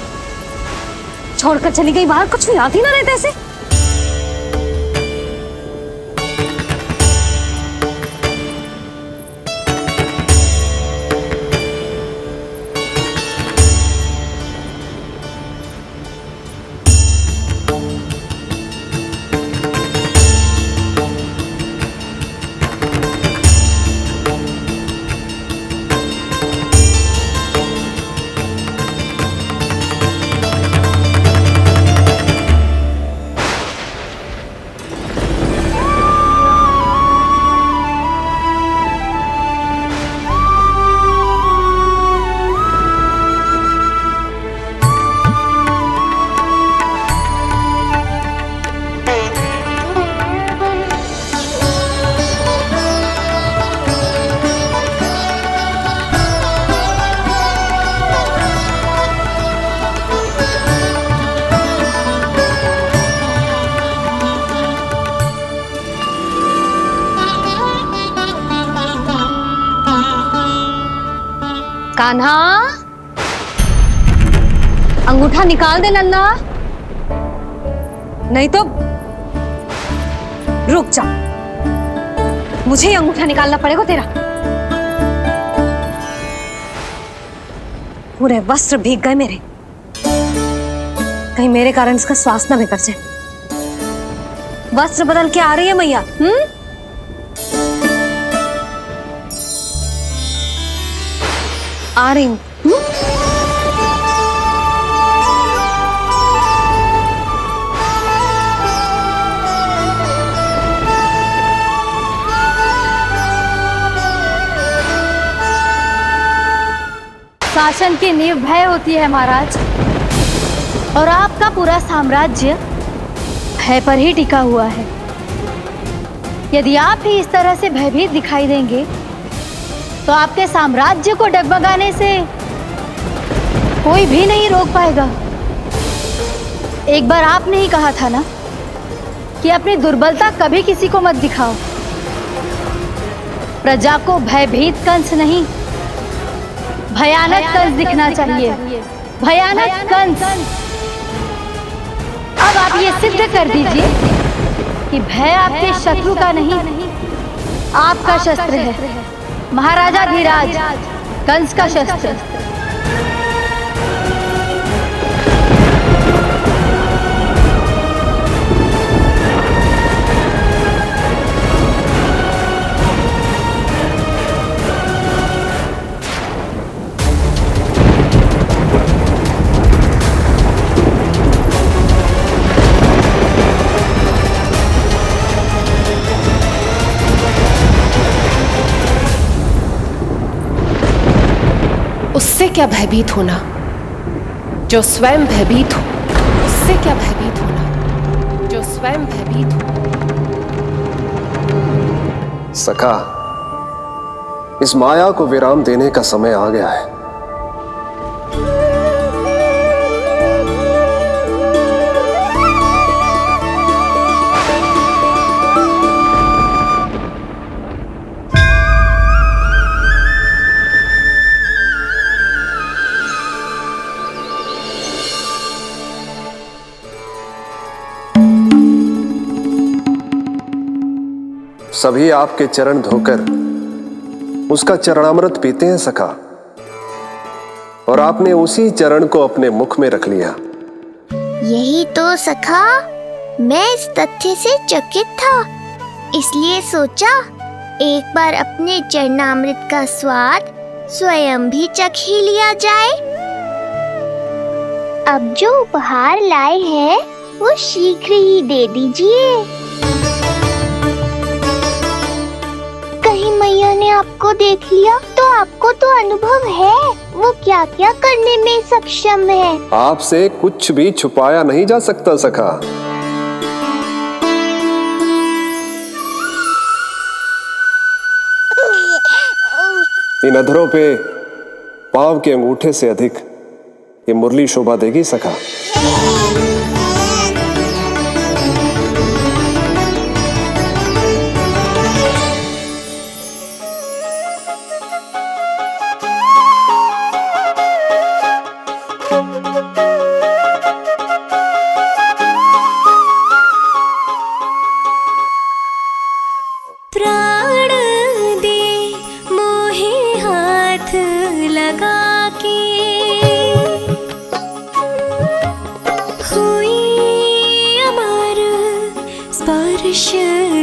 छोड़कर चली गई बाहर, कुछ याद ही ना रहते ऐसे। कान्हा, अंगूठा निकाल दे लल्ला, नहीं तो रुक जा, मुझे ही अंगूठा निकालना पड़ेगा तेरा। पूरे वस्त्र भीग गए मेरे, कहीं मेरे कारण इसका श्वास ना बिगड़ जाए। वस्त्र बदल के आ रही है मैया। आ रही हूं। शासन की नींव भय होती है महाराज, और आपका पूरा साम्राज्य भय पर ही टिका हुआ है। यदि आप ही इस तरह से भयभीत दिखाई देंगे तो आपके साम्राज्य को डगमगाने से कोई भी नहीं रोक पाएगा। एक बार आपने ही कहा था ना कि अपनी दुर्बलता कभी किसी को मत दिखाओ। प्रजा को भयभीत कंस नहीं, भयानक कंस दिखना चाहिए, भयानक कंस। अब आप ये सिद्ध कर दीजिए कि भय आपके शत्रु का नहीं, आपका शस्त्र है। महाराजा धीराज, कंस का शस्त्र। उससे क्या भयभीत होना जो स्वयं भयभीत हो, उससे क्या भयभीत होना जो स्वयं भयभीत हो। सखा, इस माया को विराम देने का समय आ गया है। सभी आपके चरण धोकर उसका चरणामृत पीते हैं सखा, और आपने उसी चरण को अपने मुख में रख लिया। यही तो सखा, मैं इस तथ्य से चकित था, इसलिए सोचा एक बार अपने चरणामृत का स्वाद स्वयं भी चख ही लिया जाए। अब जो उपहार लाए हैं वो शीघ्र ही दे दीजिए। कहीं मैया ने आपको देख लिया तो आपको तो अनुभव है वो क्या क्या करने में सक्षम है। आपसे कुछ भी छुपाया नहीं जा सकता सखा। इन अधरों पे पांव के अंगूठे से अधिक ये मुरली शोभा देगी सखा।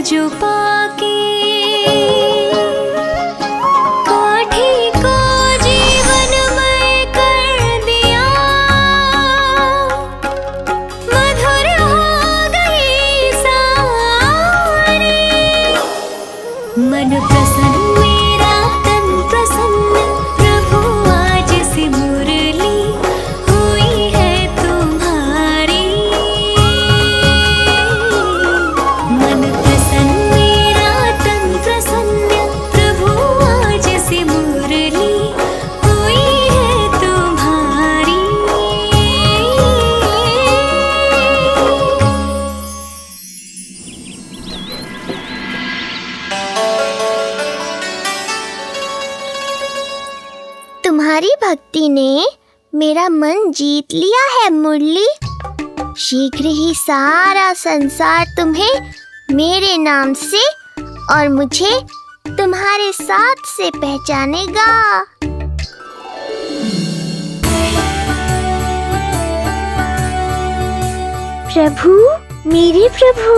जो पाके काठी को जीवनमय कर दिया, मधुर हो गई सारी। मन प्रसन्न मेरा तन प्रसन्न, प्रभु आज से मुरली हुई है तुम्हारी। मन तुम्हारी भक्ति ने मेरा मन जीत लिया है मुरली। शीघ्र ही सारा संसार तुम्हें मेरे नाम से और मुझे तुम्हारे साथ से पहचानेगा। प्रभु, मेरे प्रभु,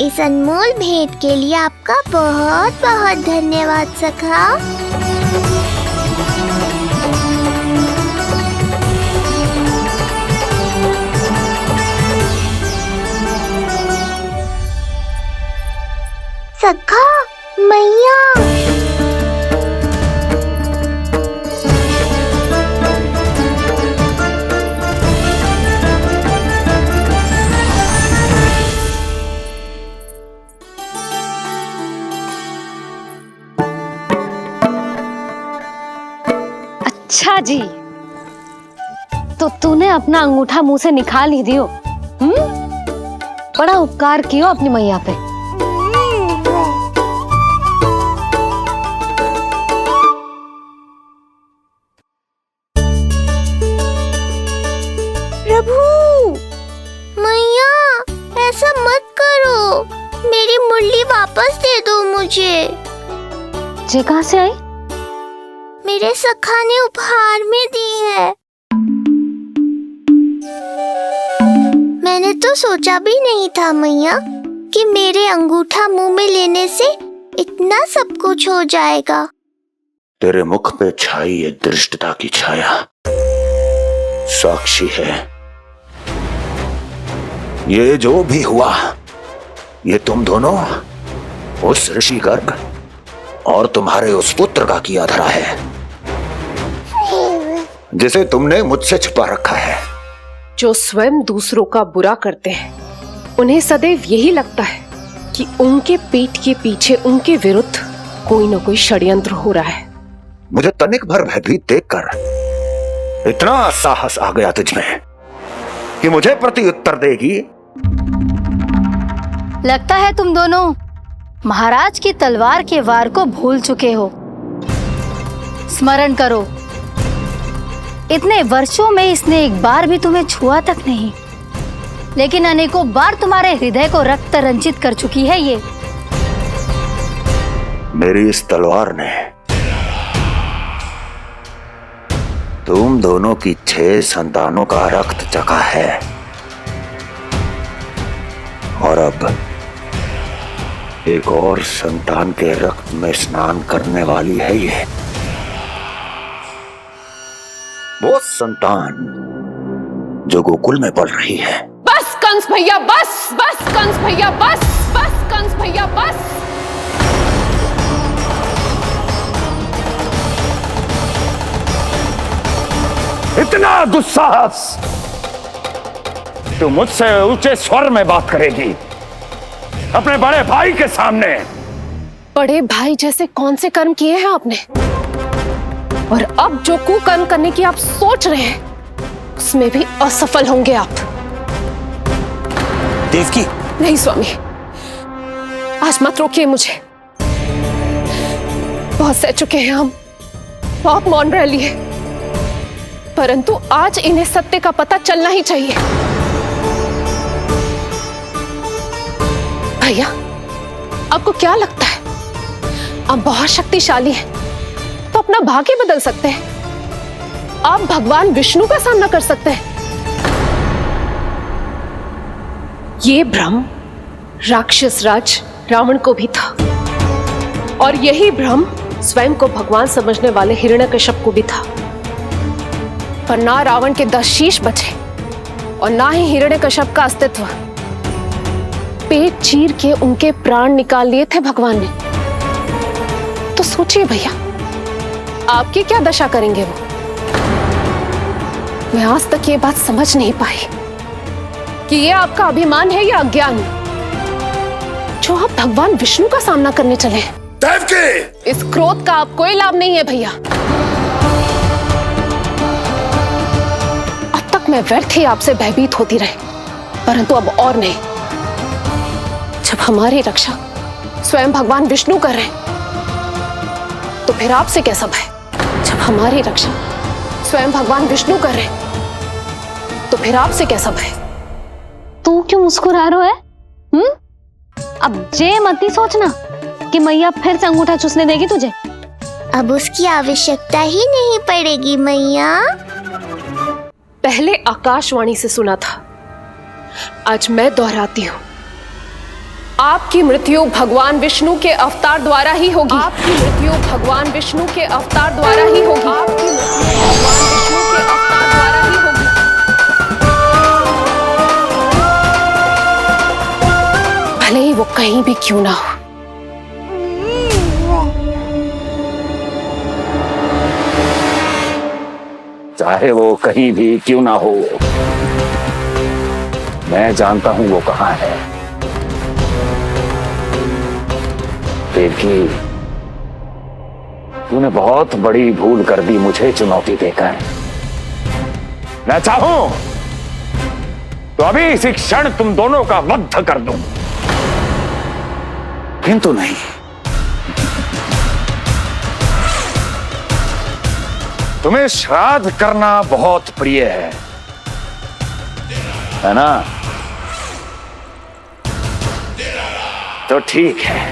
इस अनमोल भेंट के लिए आपका बहुत बहुत धन्यवाद सखा। सखा, मैया, अच्छा जी, तो तूने अपना अंगूठा मुंह से निकाल ही दियो। बड़ा उपकार कियो अपनी मैया पे। दो, मेरी मुरली वापस दे दो मुझे। ये कहाँ से आई? मेरे सखा ने उपहार में दी है। मैंने तो सोचा भी नहीं था मैया कि मेरे अंगूठा मुंह में लेने से इतना सब कुछ हो जाएगा। तेरे मुख पे छाई ये दृष्टता की छाया साक्षी है। ये जो भी हुआ, ये तुम दोनों, उस ऋषि गर्ग और तुम्हारे उस पुत्र का किया धरा है, जिसे तुमने मुझसे छुपा रखा है। जो स्वयं दूसरों का बुरा करते हैं, उन्हें सदैव यही लगता है कि उनके पीठ के पीछे उनके विरुद्ध कोई न कोई षड्यंत्र हो रहा है। मुझे तनिक भर भयभीत देखकर इतना साहस आ गया तुझमें कि मुझे प्रत्युत्तर देगी। लगता है तुम दोनों महाराज की तलवार के वार को भूल चुके हो। स्मरण करो, इतने वर्षों में इसने एक बार भी तुम्हें छुआ तक नहीं, लेकिन अनेकों बार तुम्हारे हृदय को रक्त रंजित कर चुकी है ये। मेरी इस तलवार ने तुम दोनों की 6 संतानों का रक्त चखा है, और अब एक और संतान के रक्त में स्नान करने वाली है ये। वो संतान जो गोकुल में पल रही है। बस कंस भैया बस, बस कंस भैया बस, बस कंस भैया बस। इतना दुस्साहस! तू मुझसे ऊंचे स्वर में बात करेगी अपने बड़े भाई के सामने? बड़े भाई जैसे कौन से कर्म किए हैं आपने? और अब जो कुकर्म करने की आप सोच रहे हैं, उसमें भी असफल होंगे आप। देवकी! नहीं स्वामी, आज मत रोकिए मुझे। बहुत सह चुके हैं हम, आप मौन रह लिए, परंतु आज इन्हें सत्य का पता चलना ही चाहिए। भैया, आपको क्या लगता है आप बहुत शक्तिशाली हैं, तो अपना भाग्य बदल सकते हैं? आप भगवान विष्णु का सामना कर सकते हैं। ये भ्रम राक्षस राज रावण को भी था, और यही भ्रम स्वयं को भगवान समझने वाले हिरण्यकश्यप को भी था। पर ना रावण के 10 शीश बचे और ना ही हिरण्यकश्यप का अस्तित्व। पेट चीर के उनके प्राण निकाल लिए थे भगवान ने। तो सोचिए भैया, आपकी क्या दशा करेंगे वो? मैं आज तक ये बात समझ नहीं पाई कि ये आपका अभिमान है या अज्ञान, जो आप भगवान विष्णु का सामना करने चले। देवकी! इस क्रोध का आप कोई लाभ नहीं है भैया। अब तक मैं व्यर्थ ही आपसे भयभीत होती रही, परंतु अब और नहीं। जब हमारी रक्षा स्वयं भगवान विष्णु कर रहे हैं, तो फिर आपसे कैसा भय? जब हमारी रक्षा स्वयं भगवान विष्णु कर रहे हैं, तो फिर आपसे कैसा भय? तू क्यों मुस्कुरा रहा है? अब जे मत ही सोचना कि मैया फिर से अंगूठा चूसने देगी तुझे। अब उसकी आवश्यकता ही नहीं पड़ेगी मैया। पहले आकाशवाणी से सुना था, आज मैं दोहराती हूँ। आपकी मृत्यु भगवान विष्णु के अवतार द्वारा ही होगी। आपकी मृत्यु भगवान विष्णु के अवतार द्वारा ही होगी। आपकी मृत्यु भगवान विष्णु के अवतार द्वारा ही होगी। भले ही वो कहीं भी क्यों ना हो। चाहे वो कहीं भी क्यों ना हो, मैं जानता हूं वो कहां है। देवकी, तूने बहुत बड़ी भूल कर दी मुझे चुनौती देकर। मैं चाहूं तो अभी इसी क्षण तुम दोनों का वध कर दूं, किंतु नहीं। तुम्हें श्राद्ध करना बहुत प्रिय है ना? तो ठीक है,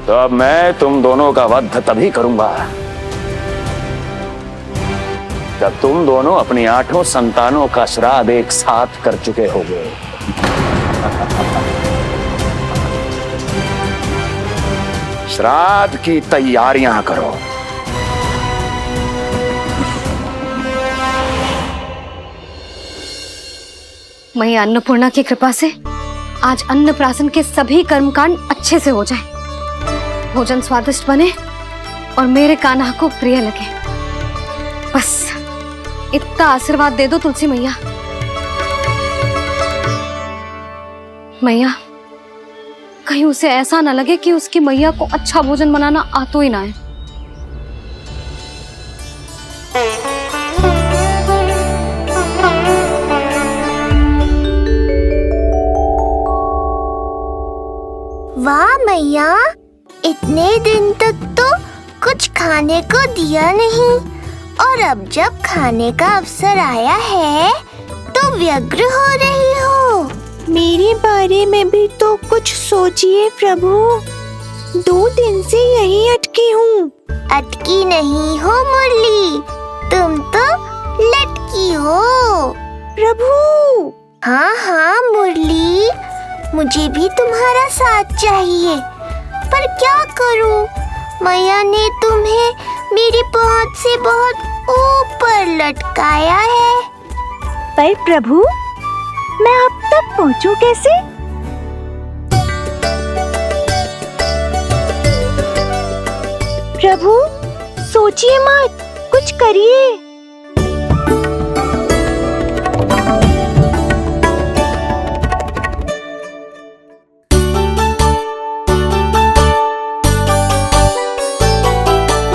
तो अब मैं तुम दोनों का वध तभी करूंगा जब तुम दोनों अपनी 8 संतानों का श्राद्ध एक साथ कर चुके होगे। श्राद्ध की तैयारियां करो। मैया अन्नपूर्णा की कृपा से आज अन्नप्राशन के सभी कर्मकांड अच्छे से हो जाए, भोजन स्वादिष्ट बने और मेरे कान्हा को प्रिय लगे। बस इतना आशीर्वाद दे दो तुलसी मैया। मैया, कहीं उसे ऐसा ना लगे कि उसकी मैया को अच्छा भोजन बनाना आता ही ना है। वाह मैया, इतने दिन तक तो कुछ खाने को दिया नहीं, और अब जब खाने का अवसर आया है तो व्यग्र हो रही हो। मेरे बारे में भी तो कुछ सोचिए प्रभु, 2 दिन से यहीं अटकी हूँ। अटकी नहीं हो मुरली, तुम तो लटकी हो प्रभु। हाँ हाँ मुरली, मुझे भी तुम्हारा साथ चाहिए, पर क्या करूं? मैया ने तुम्हें मेरी पहुंच से बहुत ऊपर लटकाया है। पर प्रभु, मैं अब तक पहुंचूं कैसे? प्रभु, सोचिए मत, कुछ करिए।